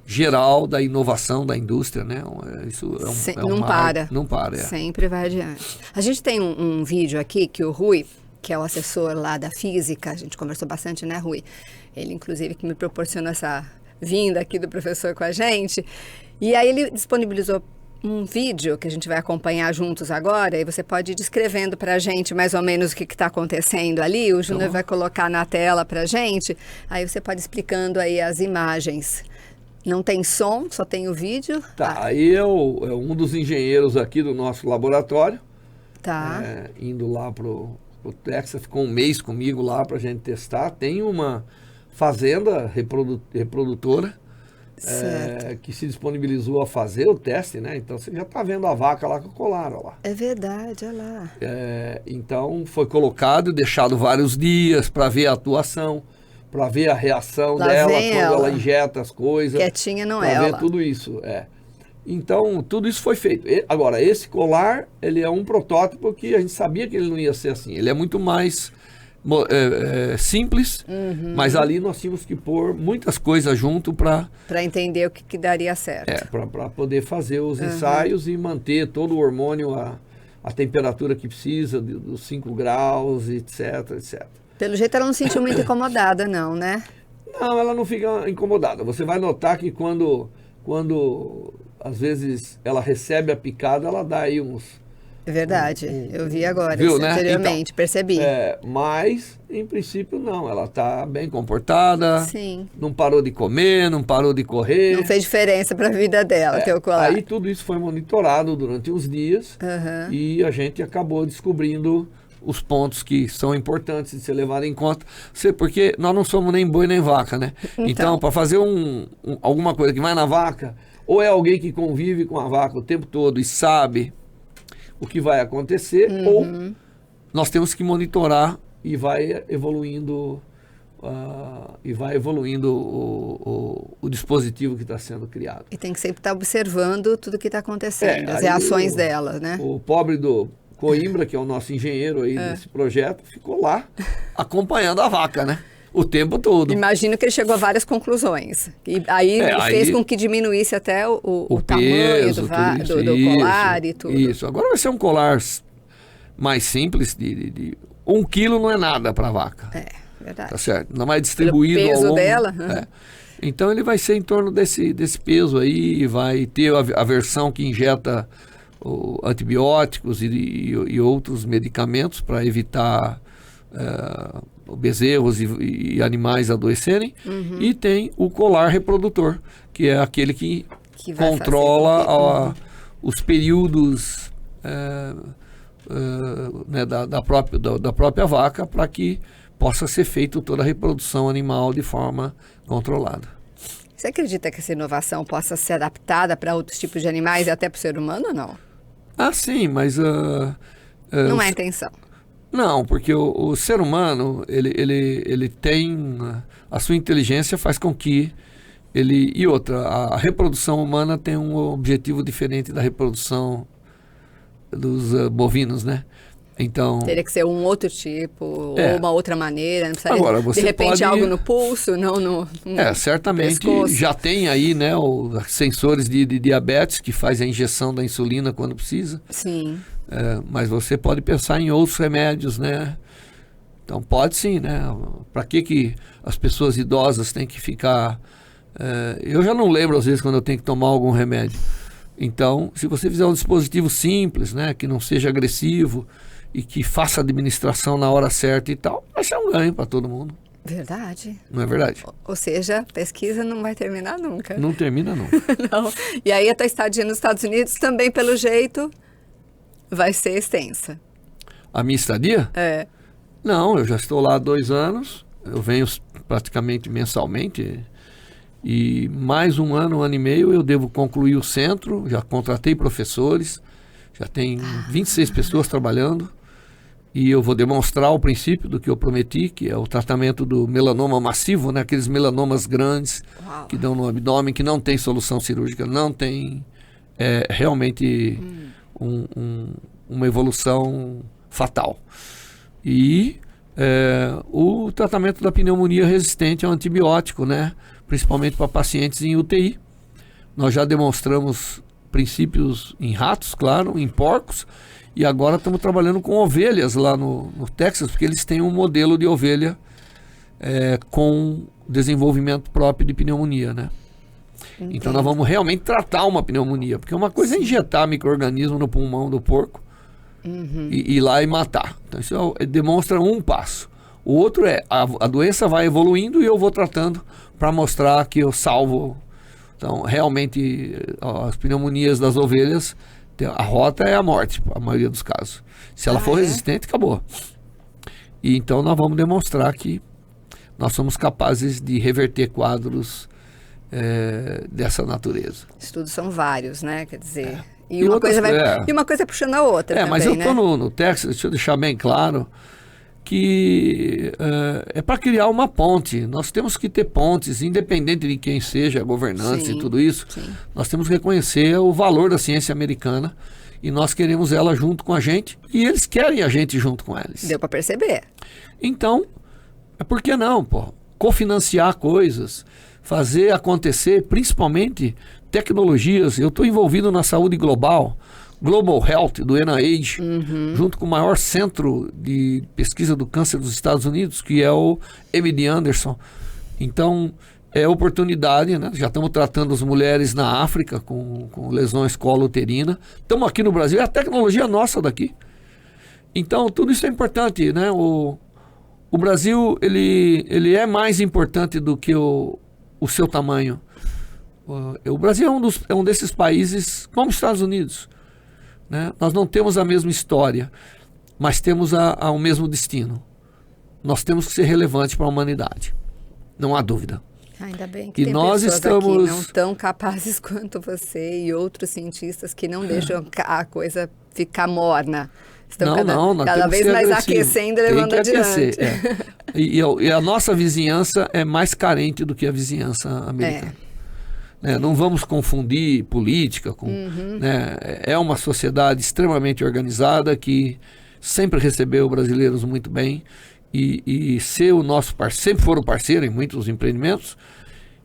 geral da inovação da indústria, né? Isso não para. Não para, Sempre vai adiante. A gente tem um vídeo aqui que o Rui, que é o assessor lá da física, a gente conversou bastante, né, Rui? Ele, inclusive, que me proporcionou essa vinda aqui do professor com a gente. E aí ele disponibilizou um vídeo que a gente vai acompanhar juntos agora, e você pode ir descrevendo para a gente mais ou menos o que está acontecendo ali. O Júnior vai colocar na tela para a gente, aí você pode ir explicando aí as imagens. Não tem som, só tem o vídeo. Tá, aí é um dos engenheiros aqui do nosso laboratório, indo lá pro Texas, ficou um mês comigo lá para a gente testar. Tem uma fazenda reprodutora, que se disponibilizou a fazer o teste, né? Então você já está vendo a vaca lá com o colar, ó lá. É verdade, olha lá. Então foi colocado e deixado vários dias para ver a atuação, para ver a reação dela quando ela injeta as coisas. Quietinha não é, para ver tudo isso, Então, tudo isso foi feito. Agora, esse colar, ele é um protótipo que a gente sabia que ele não ia ser assim. Ele é muito mais simples, mas ali nós tínhamos que pôr muitas coisas junto para entender o que daria certo. Para poder fazer os ensaios e manter todo o hormônio a temperatura que precisa, dos 5 graus, etc, etc. Pelo jeito ela não se sentiu muito incomodada, não, né? Não, ela não fica incomodada. Você vai notar que quando às vezes ela recebe a picada, ela dá aí uns... É verdade, eu vi agora, viu, né? Anteriormente, então, percebi. Mas, em princípio, não. Ela está bem comportada. Sim. Não parou de comer, não parou de correr. Não fez diferença para a vida dela, teu colar. Aí tudo isso foi monitorado durante uns dias e a gente acabou descobrindo os pontos que são importantes de ser levado em conta. Porque nós não somos nem boi nem vaca, né? Então para fazer alguma coisa que vai na vaca, ou é alguém que convive com a vaca o tempo todo e sabe o que vai acontecer, ou nós temos que monitorar e vai evoluindo o dispositivo que está sendo criado. E tem que sempre estar observando tudo que está acontecendo, as reações dela, né? O pobre do Coimbra, que é o nosso engenheiro aí desse projeto, ficou lá acompanhando a vaca, né? O tempo todo. Imagino que ele chegou a várias conclusões. E aí fez com que diminuísse até o tamanho do colar e tudo. Isso. Agora vai ser um colar mais simples. 1 quilo não é nada para a vaca. Verdade. Tá certo? Não é distribuído pelo peso ao longo. Dela. Então ele vai ser em torno desse peso aí. Vai ter a versão que injeta antibióticos e outros medicamentos para evitar... bezerros e animais adoecerem, e tem o colar reprodutor, que é aquele que controla os períodos da própria vaca, para que possa ser feita toda a reprodução animal de forma controlada. Você acredita que essa inovação possa ser adaptada para outros tipos de animais e até para o ser humano ou não? Sim, mas... não é a intenção. Não, porque o ser humano, ele tem... A sua inteligência faz com que ele... E outra, a reprodução humana tem um objetivo diferente da reprodução dos bovinos, né? Então... Teria que ser um outro tipo, ou uma outra maneira. Não precisaria, agora, você de repente, pode... algo no pulso, não no certamente pescoço. Já tem aí, né, os sensores de diabetes, que faz a injeção da insulina quando precisa. Sim. Mas você pode pensar em outros remédios, né? Então pode sim, né? Para que as pessoas idosas têm que ficar... eu já não lembro às vezes quando eu tenho que tomar algum remédio. Então, se você fizer um dispositivo simples, né, que não seja agressivo e que faça a administração na hora certa e tal, vai ser um ganho para todo mundo. Verdade. Não é verdade? Ou seja, a pesquisa não vai terminar nunca. Não termina nunca. Não. E aí a tua estadia nos Estados Unidos também, pelo jeito... vai ser extensa. A minha estadia? Não, eu já estou lá há 2 anos, eu venho praticamente mensalmente, e mais 1 ano, 1 ano e meio eu devo concluir o centro, já contratei professores, já tem 26 pessoas trabalhando, e eu vou demonstrar o princípio do que eu prometi, que é o tratamento do melanoma massivo, né? Aqueles melanomas grandes que dão no abdômen, que não tem solução cirúrgica, não tem realmente... uma evolução fatal. E o tratamento da pneumonia resistente ao antibiótico, né? Principalmente para pacientes em UTI. Nós já demonstramos princípios em ratos, claro, em porcos, e agora estamos trabalhando com ovelhas lá no Texas, porque eles têm um modelo de ovelha com desenvolvimento próprio de pneumonia, né? Entendo. Então nós vamos realmente tratar uma pneumonia, porque uma coisa é injetar micro-organismo no pulmão do porco e ir lá e matar. Então isso demonstra um passo. O outro é, a doença vai evoluindo e eu vou tratando para mostrar que eu salvo. Então, realmente, as pneumonias das ovelhas, a rota é a morte, a maioria dos casos. Se ela for resistente, acabou. E então nós vamos demonstrar que nós somos capazes de reverter quadros dessa natureza. Estudos são vários, né? Quer dizer, e uma coisa puxando a outra também, mas eu né? estou no Texas, deixa eu deixar bem claro, que é para criar uma ponte. Nós temos que ter pontes, independente de quem seja governante e tudo isso. Sim. Nós temos que reconhecer o valor da ciência americana e nós queremos ela junto com a gente e eles querem a gente junto com eles. Deu para perceber. Então, por que não, pô? Cofinanciar coisas, fazer acontecer, principalmente tecnologias. Eu estou envolvido na saúde global, Global Health, do NIH, junto com o maior centro de pesquisa do câncer dos Estados Unidos, que é o MD Anderson. Então, é oportunidade, né? Já estamos tratando as mulheres na África com lesões colo-uterina. Estamos aqui no Brasil, é a tecnologia nossa daqui. Então, tudo isso é importante, né? O Brasil, ele é mais importante do que o seu tamanho. O Brasil é um desses países, como os Estados Unidos, né? Nós não temos a mesma história, mas temos o mesmo destino. Nós temos que ser relevantes para a humanidade. Não há dúvida. Ainda bem que e tem nós pessoas estamos aqui não tão capazes quanto você e outros cientistas que não deixam a coisa ficar morna. Estão cada vez mais aquecendo e levando adiante. E a nossa vizinhança é mais carente do que a vizinhança americana. Não vamos confundir política com... né, é uma sociedade extremamente organizada que sempre recebeu brasileiros muito bem e ser o nosso parceiro, sempre foram parceiro em muitos empreendimentos,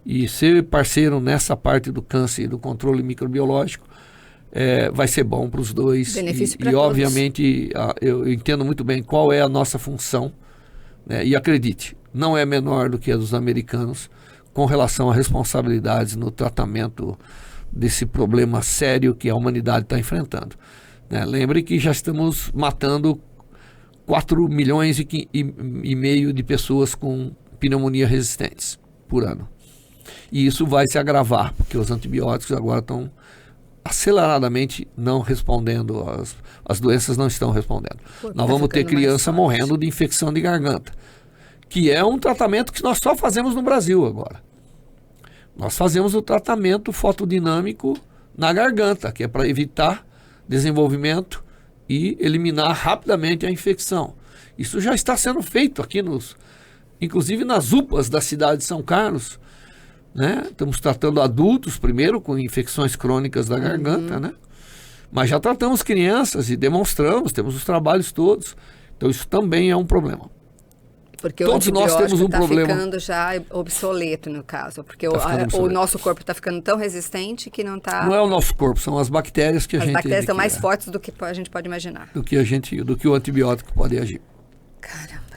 e ser parceiro nessa parte do câncer e do controle microbiológico vai ser bom para os dois. Benefício para todos. Todos. Obviamente, eu entendo muito bem qual é a nossa função, né, e acredite, não é menor do que a dos americanos, com relação a responsabilidades no tratamento desse problema sério que a humanidade está enfrentando. Né? Lembre que já estamos matando 4 milhões e meio de pessoas com pneumonia resistentes por ano. E isso vai se agravar, porque os antibióticos agora estão aceleradamente não respondendo, as doenças não estão respondendo. Nós vamos ter criança morrendo de infecção de garganta, que é um tratamento que nós só fazemos no Brasil agora. Nós fazemos o tratamento fotodinâmico na garganta, que é para evitar desenvolvimento e eliminar rapidamente a infecção. Isso já está sendo feito aqui, inclusive nas UPAs da cidade de São Carlos. Né? Estamos tratando adultos primeiro com infecções crônicas da garganta, né? Mas já tratamos crianças e demonstramos, temos os trabalhos todos. Então isso também é um problema. Porque todos o nós temos um problema. Está ficando já obsoleto no caso, porque o nosso corpo está ficando tão resistente que não está... Não é o nosso corpo, são as bactérias que a gente... As bactérias estão mais fortes do que a gente pode imaginar. Do que o antibiótico pode agir. Caramba.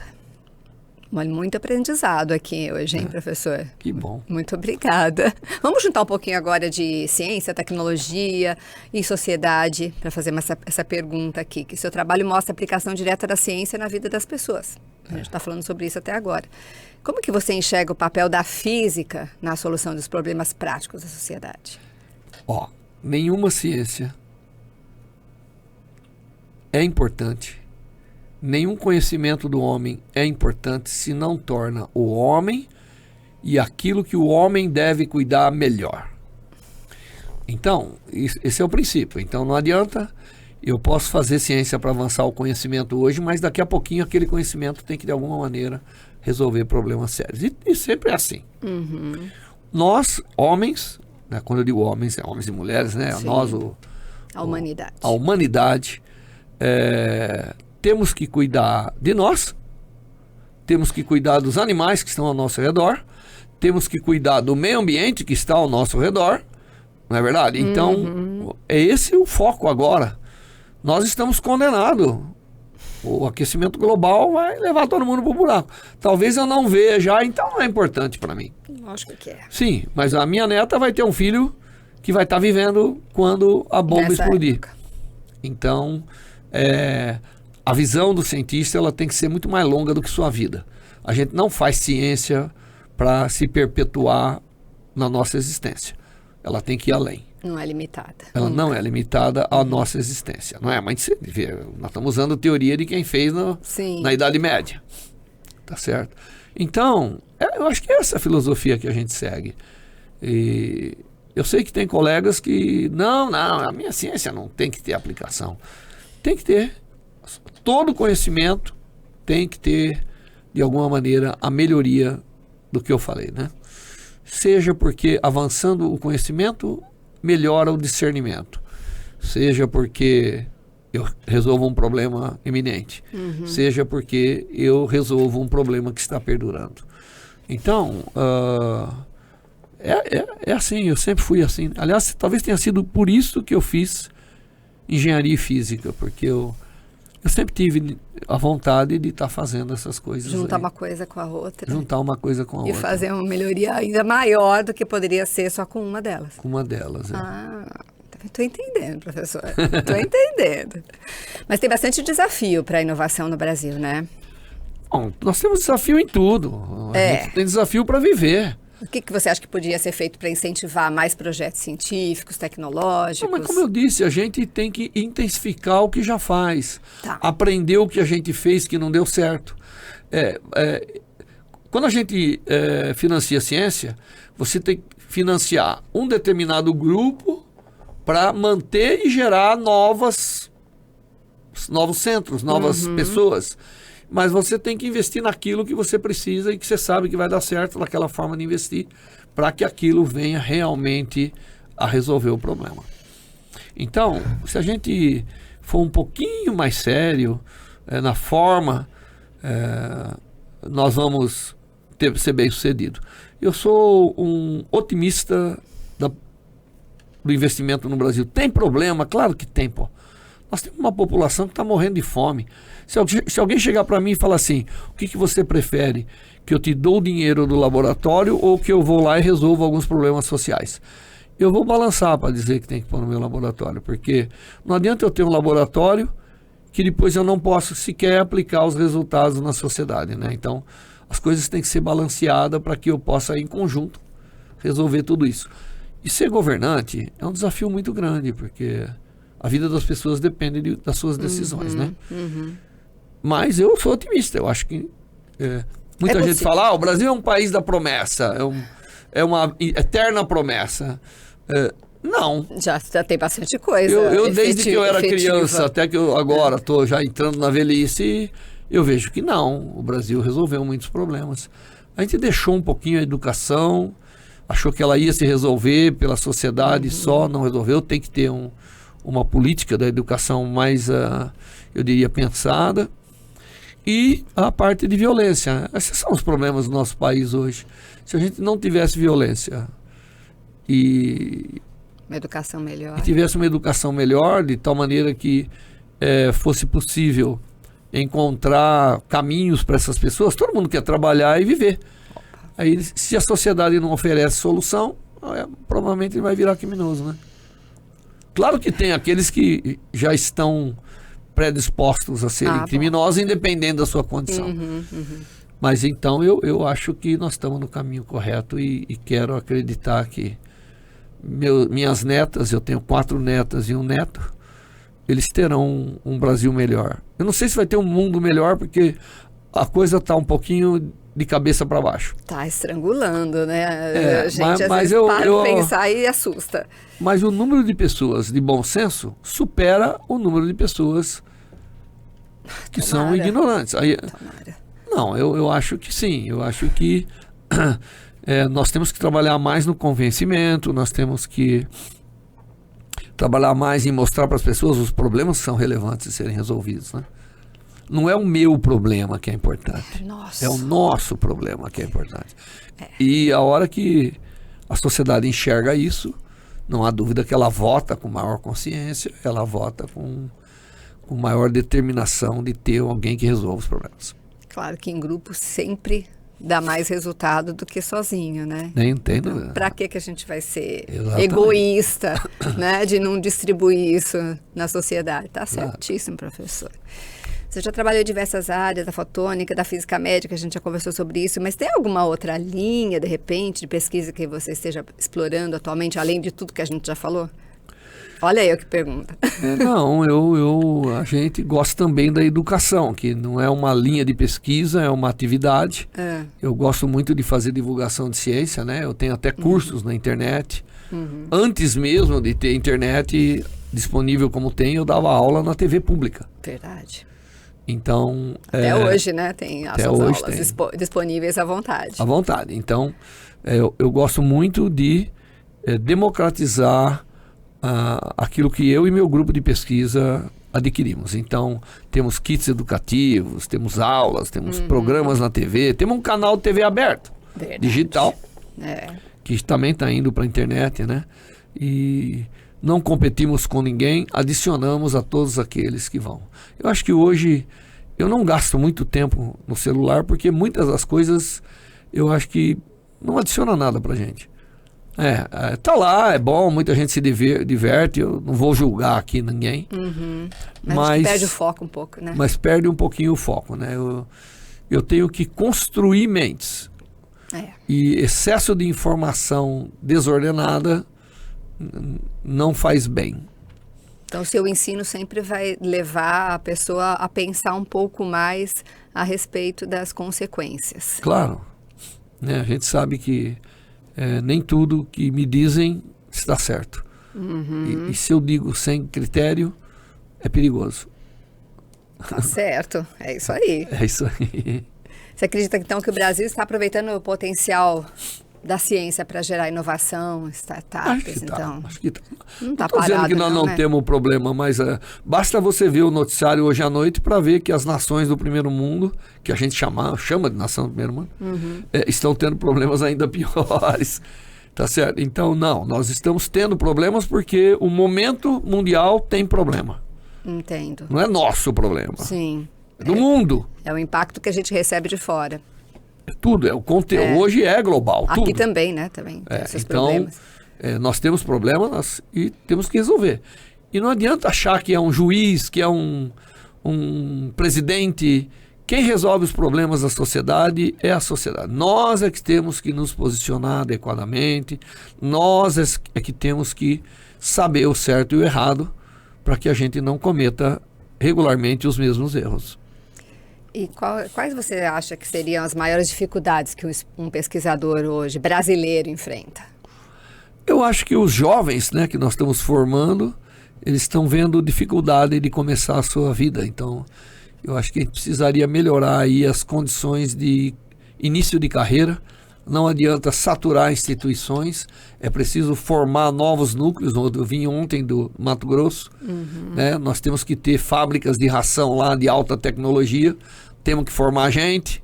Muito aprendizado aqui hoje, hein, professor? Que bom. Muito obrigada. Vamos juntar um pouquinho agora de ciência, tecnologia e sociedade para fazer essa pergunta aqui, que seu trabalho mostra a aplicação direta da ciência na vida das pessoas. A gente está falando sobre isso até agora. Como que você enxerga o papel da física na solução dos problemas práticos da sociedade? Nenhuma ciência é importante. Nenhum conhecimento do homem é importante se não torna o homem e aquilo que o homem deve cuidar melhor. Então, esse é o princípio. Então, não adianta, eu posso fazer ciência para avançar o conhecimento hoje, mas daqui a pouquinho aquele conhecimento tem que, de alguma maneira, resolver problemas sérios. E sempre é assim. Nós, homens, né, quando eu digo homens, é homens e mulheres, né? Nós, a humanidade. A humanidade, temos que cuidar de nós, temos que cuidar dos animais que estão ao nosso redor, temos que cuidar do meio ambiente que está ao nosso redor, não é verdade? Então, é esse o foco agora. Nós estamos condenados O aquecimento global vai levar todo mundo para o buraco. Talvez eu não veja, então não é importante para mim. Lógico que é. Sim, mas a minha neta vai ter um filho que vai estar vivendo quando a bomba Nessa explodir. época. Então, a visão do cientista ela tem que ser muito mais longa do que sua vida. A gente não faz ciência para se perpetuar na nossa existência. Ela tem que ir além. Não é limitada. Ela não é limitada à nossa existência. Não é? Mas nós estamos usando a teoria de quem fez na Idade Média. Tá certo? Então, eu acho que essa é a filosofia que a gente segue. E eu sei que tem colegas que, não, a minha ciência não tem que ter aplicação. Tem que ter. Todo conhecimento tem que ter, de alguma maneira, a melhoria do que eu falei, né? Seja porque avançando o conhecimento melhora o discernimento, seja porque eu resolvo um problema iminente, seja porque eu resolvo um problema que está perdurando. Então, é assim, eu sempre fui assim. Aliás, talvez tenha sido por isso que eu fiz engenharia física, porque eu sempre tive a vontade de estar fazendo essas coisas. Juntar aí. uma coisa com a outra. Juntar uma coisa com a outra. E fazer uma melhoria ainda maior do que poderia ser só com uma delas. Com uma delas, Estou entendendo, professor. Estou entendendo. Mas tem bastante desafio para a inovação no Brasil, né? Bom, nós temos desafio em tudo. A gente tem desafio para viver. O que você acha que podia ser feito para incentivar mais projetos científicos, tecnológicos? Não, mas como eu disse, a gente tem que intensificar o que já faz. Tá. Aprender o que a gente fez que não deu certo. Quando a gente financia ciência, você tem que financiar um determinado grupo para manter e gerar novos centros, novas pessoas. Mas você tem que investir naquilo que você precisa e que você sabe que vai dar certo naquela forma de investir para que aquilo venha realmente a resolver o problema. Então, se a gente for um pouquinho mais sério na forma, nós vamos ser bem sucedido. Eu sou um otimista do investimento no Brasil. Tem problema? Claro que tem, pô. Nós temos uma população que está morrendo de fome. Se alguém chegar para mim e falar assim, o que você prefere? Que eu te dou o dinheiro do laboratório ou que eu vou lá e resolvo alguns problemas sociais? Eu vou balançar para dizer que tem que pôr no meu laboratório, porque não adianta eu ter um laboratório que depois eu não posso sequer aplicar os resultados na sociedade, né? Então, as coisas têm que ser balanceadas para que eu possa, em conjunto, resolver tudo isso. E ser governante é um desafio muito grande, porque a vida das pessoas depende das suas decisões, né? Mas eu sou otimista. Eu acho que muita gente fala, o Brasil é um país da promessa, é uma eterna promessa. Não. Já tem bastante coisa. Eu desde que eu era criança até que eu agora estou já entrando na velhice, eu vejo que não. O Brasil resolveu muitos problemas. A gente deixou um pouquinho a educação, achou que ela ia se resolver pela sociedade só, não resolveu. Tem que ter uma política da educação mais, eu diria, pensada. E a parte de violência. Esses são os problemas do nosso país hoje. Se a gente não tivesse violência e uma educação melhor. Tivesse uma educação melhor, de tal maneira que fosse possível encontrar caminhos para essas pessoas, todo mundo quer trabalhar e viver. Aí, se a sociedade não oferece solução, provavelmente ele vai virar criminoso, né? Claro que tem aqueles que já estão predispostos a serem criminosos, independente da sua condição. Mas então eu acho que nós estamos no caminho correto e quero acreditar que minhas netas, eu tenho 4 netas e um neto, eles terão um Brasil melhor. Eu não sei se vai ter um mundo melhor, porque a coisa está um pouquinho de cabeça para baixo. Está estrangulando, né? A gente mas às vezes para de pensar e assusta. Mas o número de pessoas de bom senso supera o número de pessoas que são ignorantes. Aí, não, eu acho que sim. Eu acho que nós temos que trabalhar mais no convencimento, nós temos que trabalhar mais em mostrar para as pessoas os problemas que são relevantes de serem resolvidos, né? Não é o meu problema que é importante. É o nosso problema que é importante. E a hora que a sociedade enxerga isso, não há dúvida que ela vota com maior consciência, ela vota com com maior determinação de ter alguém que resolva os problemas. Claro que em grupo sempre dá mais resultado do que sozinho, né? Nem entendo. Então, para que a gente vai ser Exatamente. egoísta, né? De não distribuir isso na sociedade. Tá certíssimo, professor. Você já trabalhou em diversas áreas, da fotônica, da física médica, a gente já conversou sobre isso, mas tem alguma outra linha, de repente, de pesquisa que você esteja explorando atualmente, além de tudo que a gente já falou? Olha aí o que pergunta. Não, a gente gosta também da educação, que não é uma linha de pesquisa, é uma atividade. Eu gosto muito de fazer divulgação de ciência, né? Eu tenho até cursos na internet. Antes mesmo de ter internet disponível como tem, eu dava aula na TV pública. Verdade. Então, até hoje, né? Tem as suas aulas disponíveis à vontade. À vontade. Então, eu gosto muito de democratizar aquilo que eu e meu grupo de pesquisa adquirimos. Então, temos kits educativos, temos aulas, temos programas na TV, temos um canal de TV aberto, digital, que também está indo para a internet, né? E não competimos com ninguém, adicionamos a todos aqueles que vão. Eu acho que hoje eu não gasto muito tempo no celular, porque muitas das coisas eu acho que não adiciona nada pra gente. Tá lá, é bom, muita gente se diverte, eu não vou julgar aqui ninguém. Mas perde o foco um pouco, né? Mas perde um pouquinho o foco, né? Eu tenho que construir mentes. E excesso de informação desordenada não faz bem. Então, o seu ensino sempre vai levar a pessoa a pensar um pouco mais a respeito das consequências. Claro. Né? A gente sabe que nem tudo que me dizem está certo. E se eu digo sem critério, é perigoso. Tá certo. É isso aí. É isso aí. Você acredita, então, que o Brasil está aproveitando o potencial da ciência para gerar inovação, startups, então? Acho que tá. Não está parado, dizendo que nós não temos problema, mas basta você ver o noticiário hoje à noite para ver que as nações do primeiro mundo, que a gente chama de nação do primeiro mundo, estão tendo problemas ainda piores. Tá certo? Então, não, nós estamos tendo problemas porque o momento mundial tem problema. Entendo. Não é nosso o problema. Sim. É do mundo. É o impacto que a gente recebe de fora. Tudo, o conteúdo. Hoje é global. Aqui tudo. também, né? Também tem esses então, problemas. Nós temos problemas e temos que resolver. E não adianta achar que é um juiz, que é um presidente. Quem resolve os problemas da sociedade é a sociedade. Nós é que temos que nos posicionar adequadamente. Nós é que temos que saber o certo e o errado para que a gente não cometa regularmente os mesmos erros. E quais você acha que seriam as maiores dificuldades que um pesquisador hoje, brasileiro, enfrenta? Eu acho que os jovens, né, que nós estamos formando, eles estão vendo dificuldade de começar a sua vida. Então, eu acho que a gente precisaria melhorar aí as condições de início de carreira. Não adianta saturar instituições, é preciso formar novos núcleos. Eu vim ontem do Mato Grosso, né? Nós temos que ter fábricas de ração lá de alta tecnologia, temos que formar gente,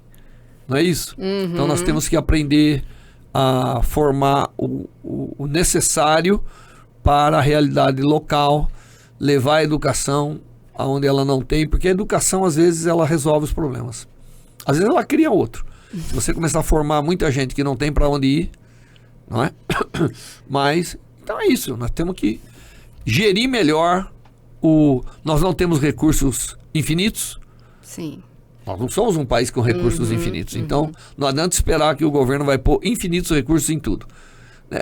não é isso? Então nós temos que aprender a formar o necessário para a realidade local, levar a educação aonde ela não tem, porque a educação às vezes ela resolve os problemas, às vezes ela cria outro. Se você começar a formar muita gente que não tem para onde ir, não é? Mas, então é isso, nós temos que gerir melhor nós não temos recursos infinitos. Sim. Nós não somos um país com recursos infinitos, então não adianta esperar que o governo vai pôr infinitos recursos em tudo.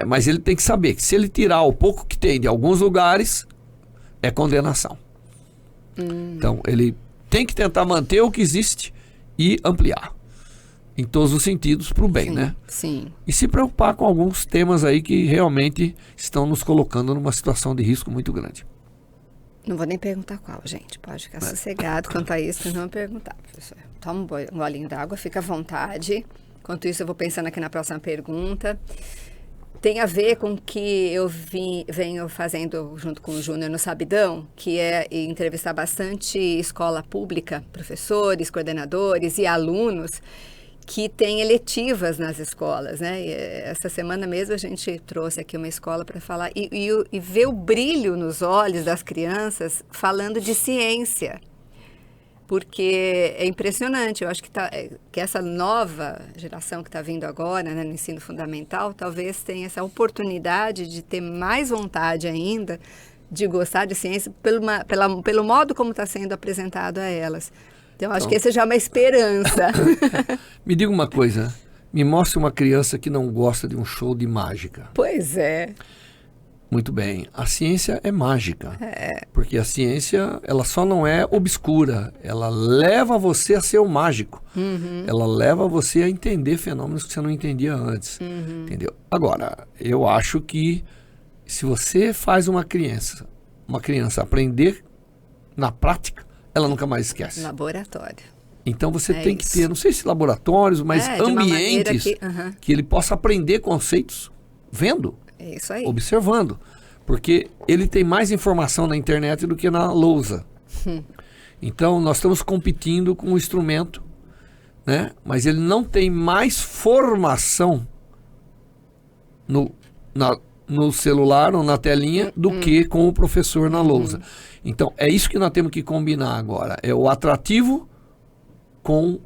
Mas ele tem que saber que se ele tirar o pouco que tem de alguns lugares, é condenação. Então, ele tem que tentar manter o que existe e ampliar. Em todos os sentidos, para o bem, né? Sim. E se preocupar com alguns temas aí que realmente estão nos colocando numa situação de risco muito grande. Não vou nem perguntar qual, gente. Pode ficar sossegado quanto a isso, que não vou perguntar, professor. Toma um golinho d'água, fica à vontade. Enquanto isso, eu vou pensando aqui na próxima pergunta. Tem a ver com o que eu venho fazendo junto com o Júnior no Sabidão, que é entrevistar bastante escola pública, professores, coordenadores e alunos, que tem eletivas nas escolas, né? E essa semana mesmo a gente trouxe aqui uma escola para falar e ver o brilho nos olhos das crianças falando de ciência, porque é impressionante. Eu acho que essa nova geração que está vindo agora, né, no ensino fundamental, talvez tenha essa oportunidade de ter mais vontade ainda de gostar de ciência pelo modo como está sendo apresentado a elas. Então, acho que essa já é uma esperança. Me diga uma coisa, me mostre uma criança que não gosta de um show de mágica. Pois é. Muito bem, a ciência é mágica, porque a ciência ela só não é obscura, ela leva você a ser o mágico, ela leva você a entender fenômenos que você não entendia antes, entendeu? Agora, eu acho que se você faz uma criança aprender na prática, ela nunca mais esquece. Laboratório. Então você tem que ter, não sei se laboratórios, mas ambientes que ele possa aprender conceitos vendo. É isso aí. Observando. Porque ele tem mais informação na internet do que na lousa. Então nós estamos competindo com um instrumento, né? Mas ele não tem mais formação no celular ou na telinha do que com o professor na lousa. Então, é isso que nós temos que combinar agora. É o atrativo com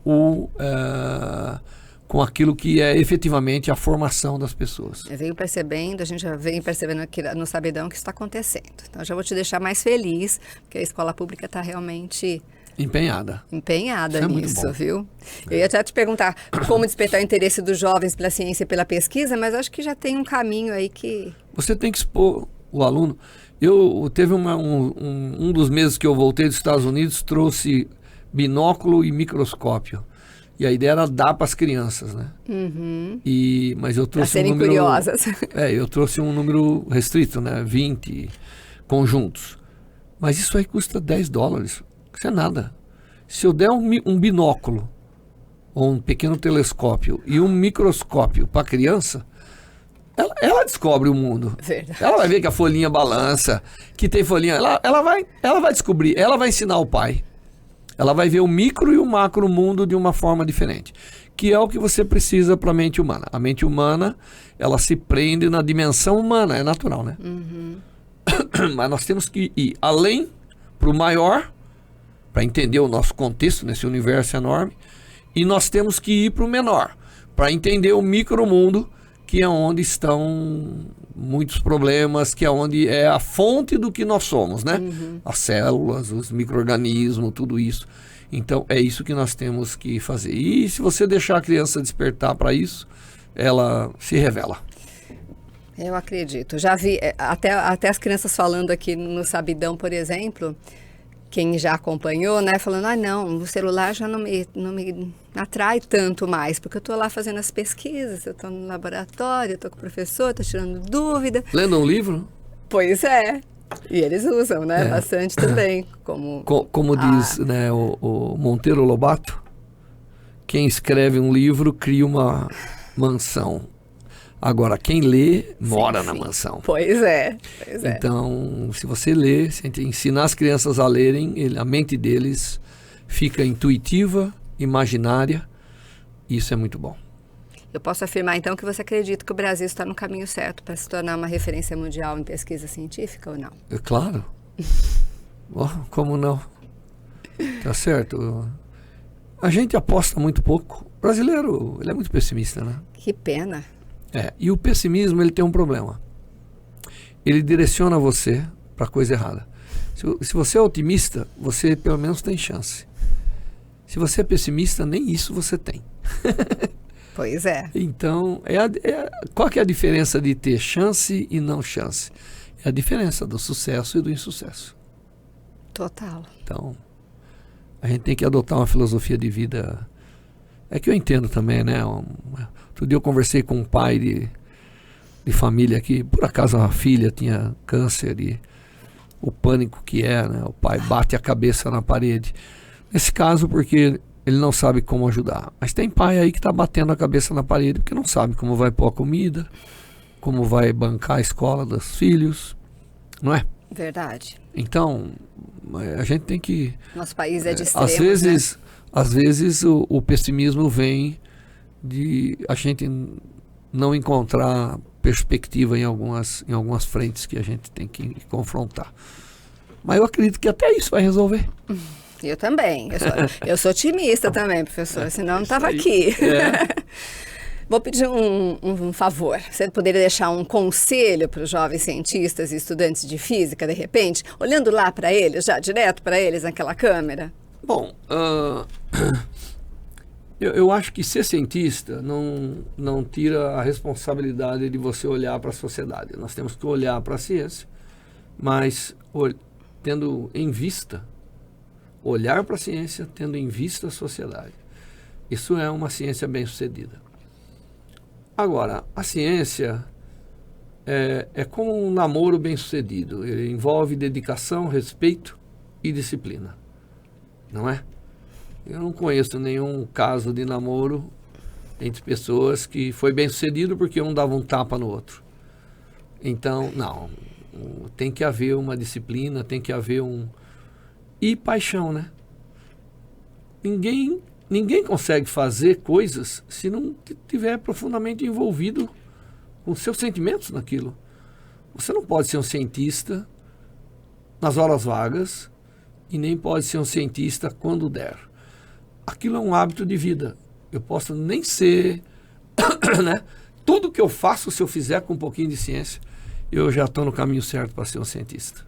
com aquilo que é efetivamente a formação das pessoas. A gente já vem percebendo aqui no Sabidão que isso está acontecendo. Então, já vou te deixar mais feliz, porque a escola pública está realmente... Empenhada nisso, viu? Eu ia até te perguntar como despertar o interesse dos jovens pela ciência e pela pesquisa, mas acho que já tem um caminho aí que... Você tem que expor o aluno. Teve um dos meses que eu voltei dos Estados Unidos, trouxe binóculo e microscópio. E a ideia era dar para as crianças, né? Mas eu trouxe serem curiosas. Eu trouxe um número restrito, né? 20 conjuntos. Mas isso aí custa $10. Isso é nada. Se eu der um binóculo, ou um pequeno telescópio e um microscópio para a criança, ela descobre o mundo. Verdade. Ela vai ver que a folhinha balança, que tem folhinha. Ela vai descobrir, ela vai ensinar o pai. Ela vai ver o micro e o macro mundo de uma forma diferente. Que é o que você precisa para a mente humana. A mente humana, ela se prende na dimensão humana, é natural, né? Mas nós temos que ir além, para o maior, para entender o nosso contexto nesse universo enorme, e nós temos que ir para o menor, para entender o micromundo, que é onde estão muitos problemas, que é onde é a fonte do que nós somos, né? As células, os micro-organismos, tudo isso. Então, é isso que nós temos que fazer. E se você deixar a criança despertar para isso, ela se revela. Eu acredito. Já vi até as crianças falando aqui no Sabidão, por exemplo, quem já acompanhou, né, falando, não, o celular já não me atrai tanto mais, porque eu estou lá fazendo as pesquisas, eu estou no laboratório, eu estou com o professor, estou tirando dúvida. Lendo um livro? Pois é. E eles usam, né, bastante também. Como diz, né, o Monteiro Lobato, quem escreve um livro cria uma mansão. Agora, quem lê, mora na mansão. Pois é. Então, se você lê, se ensinar as crianças a lerem, a mente deles fica intuitiva, imaginária, e isso é muito bom. Eu posso afirmar, então, que você acredita que o Brasil está no caminho certo para se tornar uma referência mundial em pesquisa científica ou não? É claro. Como não? Tá certo. A gente aposta muito pouco. O brasileiro, ele é muito pessimista, né? Que pena. E o pessimismo, ele tem um problema. Ele direciona você para a coisa errada. Se você é otimista, você pelo menos tem chance. Se você é pessimista, nem isso você tem. Pois é. Então, qual que é a diferença de ter chance e não chance? É a diferença do sucesso e do insucesso. Total. Então, a gente tem que adotar uma filosofia de vida. É que eu entendo também, né? Outro dia eu conversei com um pai de família que, por acaso, a filha tinha câncer e o pânico que é, né? O pai bate a cabeça na parede. Nesse caso, porque ele não sabe como ajudar. Mas tem pai aí que está batendo a cabeça na parede porque não sabe como vai pôr a comida, como vai bancar a escola dos filhos, não é? Verdade. Então, a gente tem que... Nosso país é de extremos, Às vezes o pessimismo vem de a gente não encontrar perspectiva em algumas frentes que a gente tem que confrontar. Mas eu acredito que até isso vai resolver. Eu também. Eu sou otimista também, professor, senão não estava aqui. Vou pedir um favor. Você poderia deixar um conselho para os jovens cientistas e estudantes de física, de repente, olhando lá para eles, já direto para eles naquela câmera? Bom, eu acho que ser cientista não tira a responsabilidade de você olhar para a sociedade. Nós temos que olhar para a ciência, mas tendo em vista, olhar para a ciência tendo em vista a sociedade. Isso é uma ciência bem-sucedida. Agora, a ciência é como um namoro bem-sucedido. Ele envolve dedicação, respeito e disciplina. Não é? Eu não conheço nenhum caso de namoro entre pessoas que foi bem-sucedido porque um dava um tapa no outro. Então, não. Tem que haver uma disciplina, tem que haver e paixão, né? Ninguém consegue fazer coisas se não estiver profundamente envolvido com seus sentimentos naquilo. Você não pode ser um cientista nas horas vagas e nem pode ser um cientista quando der. Aquilo é um hábito de vida. Eu posso nem ser, né? Tudo que eu faço, se eu fizer com um pouquinho de ciência, eu já estou no caminho certo para ser um cientista.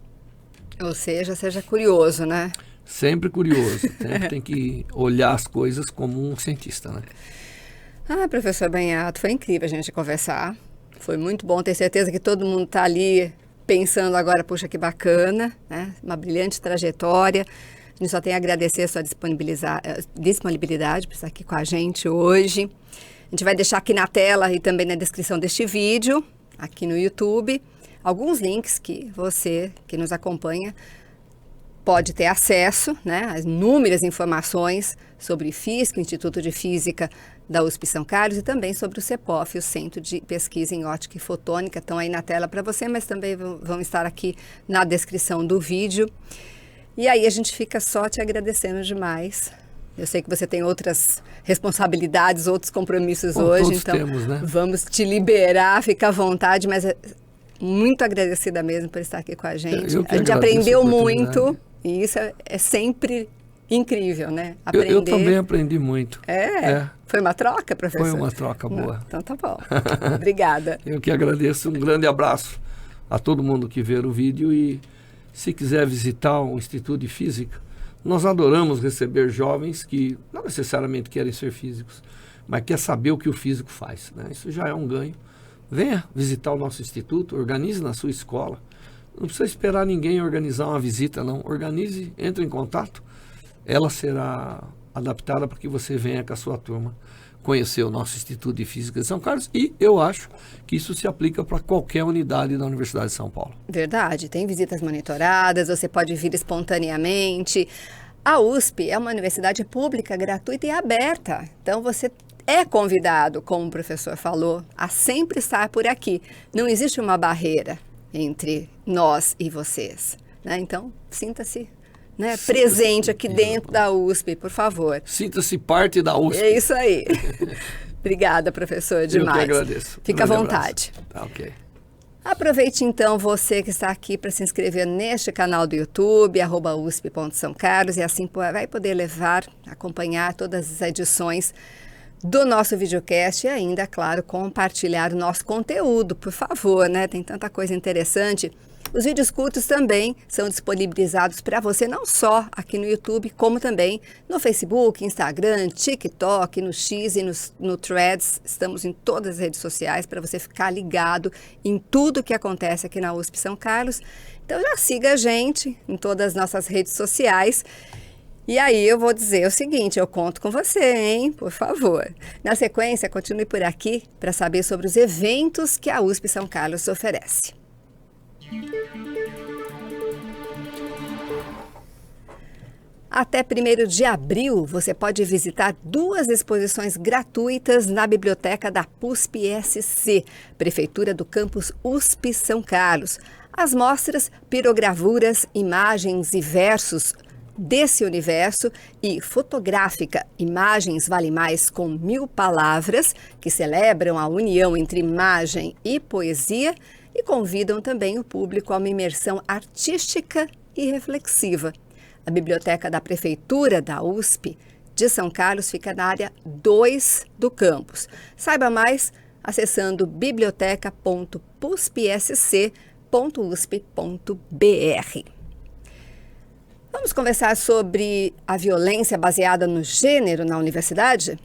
Ou seja, seja curioso, né? Sempre curioso. Sempre tem que olhar as coisas como um cientista, né? Professor Banhato, foi incrível a gente conversar. Foi muito bom, ter certeza que todo mundo está ali pensando agora, puxa, que bacana, né? Uma brilhante trajetória. A gente só tem a agradecer a sua disponibilidade para estar aqui com a gente hoje. A gente vai deixar aqui na tela e também na descrição deste vídeo, aqui no YouTube, alguns links que você que nos acompanha pode ter acesso, né, a inúmeras informações sobre FISC, o Instituto de Física da USP São Carlos, e também sobre o CEPOF, o Centro de Pesquisa em Ótica e Fotônica. Estão aí na tela para você, mas também vão estar aqui na descrição do vídeo. E aí a gente fica só te agradecendo demais. Eu sei que você tem outras responsabilidades, outros compromissos hoje, todos então temos, né? Vamos te liberar, fica à vontade, mas muito agradecida mesmo por estar aqui com a gente. A gente aprendeu muito e isso é sempre incrível, né? Aprender. Eu também aprendi muito. Foi uma troca, professor? Foi uma troca boa. Então tá bom. Obrigada. Eu que agradeço. Um grande abraço a todo mundo que vê o vídeo e se quiser visitar o Instituto de Física, nós adoramos receber jovens que não necessariamente querem ser físicos, mas quer saber o que o físico faz, né? Isso já é um ganho. Venha visitar o nosso instituto, organize na sua escola. Não precisa esperar ninguém organizar uma visita, não. Organize, entre em contato. Ela será adaptada para que você venha com a sua turma conhecer o nosso Instituto de Física de São Carlos, e eu acho que isso se aplica para qualquer unidade da Universidade de São Paulo. Verdade, tem visitas monitoradas, você pode vir espontaneamente. A USP é uma universidade pública, gratuita e aberta, então você é convidado, como o professor falou, a sempre estar por aqui. Não existe uma barreira entre nós e vocês, né? Então, sinta-se, né, presente aqui dentro da USP, por favor. Sinta-se parte da USP. É isso aí. Obrigada, professor, demais. Eu que agradeço. Fica à vontade. Tá, ok. Aproveite então você que está aqui para se inscrever neste canal do YouTube, @usp.sãocarlos, e assim vai poder acompanhar todas as edições do nosso videocast e ainda, claro, compartilhar o nosso conteúdo, por favor, né? Tem tanta coisa interessante. Os vídeos curtos também são disponibilizados para você, não só aqui no YouTube, como também no Facebook, Instagram, TikTok, no X e no Threads. Estamos em todas as redes sociais para você ficar ligado em tudo que acontece aqui na USP São Carlos. Então já siga a gente em todas as nossas redes sociais. E aí eu vou dizer o seguinte, eu conto com você, hein? Por favor. Na sequência, continue por aqui para saber sobre os eventos que a USP São Carlos oferece. Até 1º de abril, você pode visitar 2 exposições gratuitas na Biblioteca da PUSP-SC, Prefeitura do Campus USP São Carlos. As mostras Pirogravuras, Imagens e Versos desse universo e fotográfica Imagens Vale Mais com 1000 Palavras, que celebram a união entre imagem e poesia e convidam também o público a uma imersão artística e reflexiva. A Biblioteca da Prefeitura da USP de São Carlos fica na área 2 do campus. Saiba mais acessando biblioteca.puspsc.usp.br. Vamos conversar sobre a violência baseada no gênero na universidade?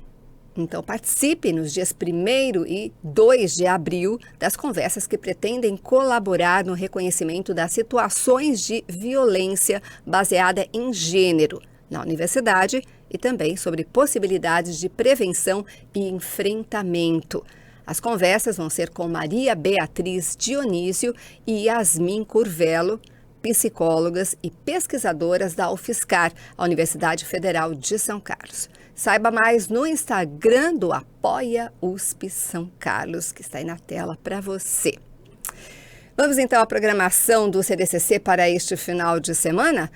Então participe nos dias 1º e 2 de abril das conversas que pretendem colaborar no reconhecimento das situações de violência baseada em gênero na universidade e também sobre possibilidades de prevenção e enfrentamento. As conversas vão ser com Maria Beatriz Dionísio e Yasmin Curvelo, psicólogas e pesquisadoras da UFSCar, a Universidade Federal de São Carlos. Saiba mais no Instagram do Apoia USP São Carlos, que está aí na tela para você. Vamos então à programação do CDCC para este final de semana?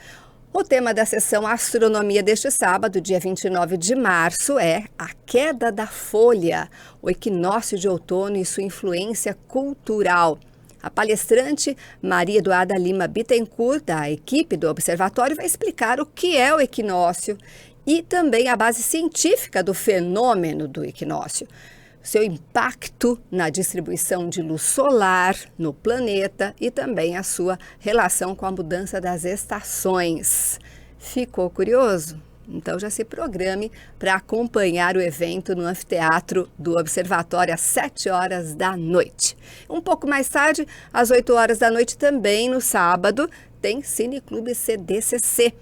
O tema da sessão Astronomia deste sábado, dia 29 de março, é a queda da folha, o equinócio de outono e sua influência cultural. A palestrante Maria Eduarda Lima Bittencourt, da equipe do observatório, vai explicar o que é o equinócio e também a base científica do fenômeno do equinócio, seu impacto na distribuição de luz solar no planeta e também a sua relação com a mudança das estações. Ficou curioso? Então já se programe para acompanhar o evento no anfiteatro do Observatório às 7 horas da noite. Um pouco mais tarde, às 8 horas da noite também no sábado, tem Cineclube CDCC.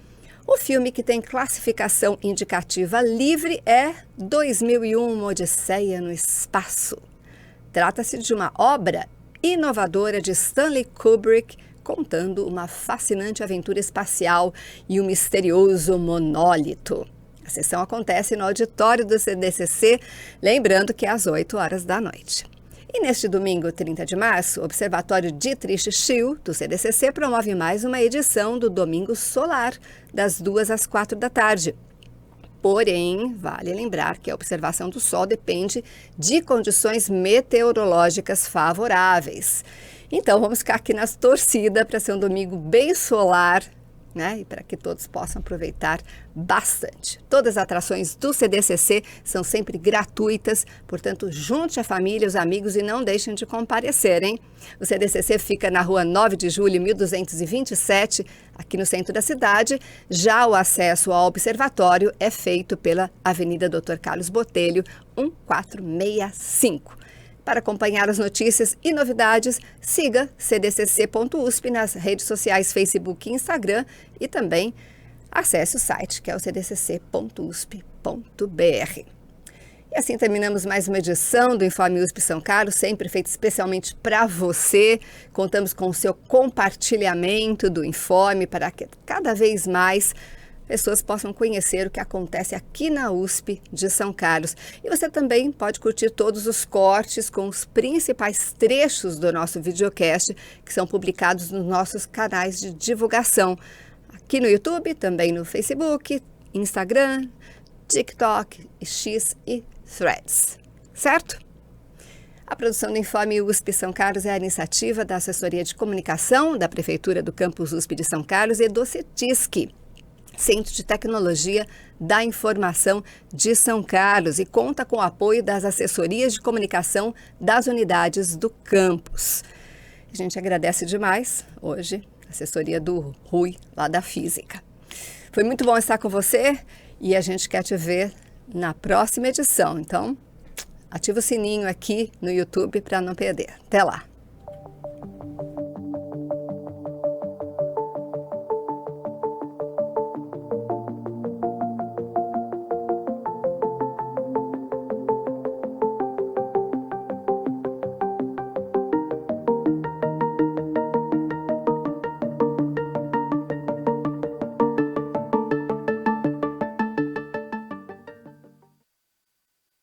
O filme que tem classificação indicativa livre é 2001, uma Odisseia no Espaço. Trata-se de uma obra inovadora de Stanley Kubrick, contando uma fascinante aventura espacial e um misterioso monólito. A sessão acontece no auditório do CDCC, lembrando que é às 8 horas da noite. E neste domingo, 30 de março, o Observatório Dietrich Schill, do CDCC, promove mais uma edição do Domingo Solar, das 2 às 4 da tarde. Porém, vale lembrar que a observação do Sol depende de condições meteorológicas favoráveis. Então, vamos ficar aqui nas torcidas para ser um domingo bem solar, né? E para que todos possam aproveitar bastante. Todas as atrações do CDCC são sempre gratuitas, portanto, junte a família, os amigos e não deixem de comparecer, hein? O CDCC fica na rua 9 de julho, 1227, aqui no centro da cidade. Já o acesso ao observatório é feito pela Avenida Dr. Carlos Botelho, 1465. Para acompanhar as notícias e novidades, siga cdcc.usp nas redes sociais Facebook e Instagram e também acesse o site que é o cdcc.usp.br. E assim terminamos mais uma edição do Informe USP São Carlos, sempre feito especialmente para você. Contamos com o seu compartilhamento do informe para que cada vez mais pessoas possam conhecer o que acontece aqui na USP de São Carlos. E você também pode curtir todos os cortes com os principais trechos do nosso videocast, que são publicados nos nossos canais de divulgação, aqui no YouTube, também no Facebook, Instagram, TikTok, X e Threads. Certo? A produção do Informe USP São Carlos é a iniciativa da Assessoria de Comunicação da Prefeitura do Campus USP de São Carlos e do CETISC, Centro de Tecnologia da Informação de São Carlos, e conta com o apoio das assessorias de comunicação das unidades do campus. A gente agradece demais hoje a assessoria do Rui, lá da Física. Foi muito bom estar com você e a gente quer te ver na próxima edição. Então, ativa o sininho aqui no YouTube para não perder. Até lá!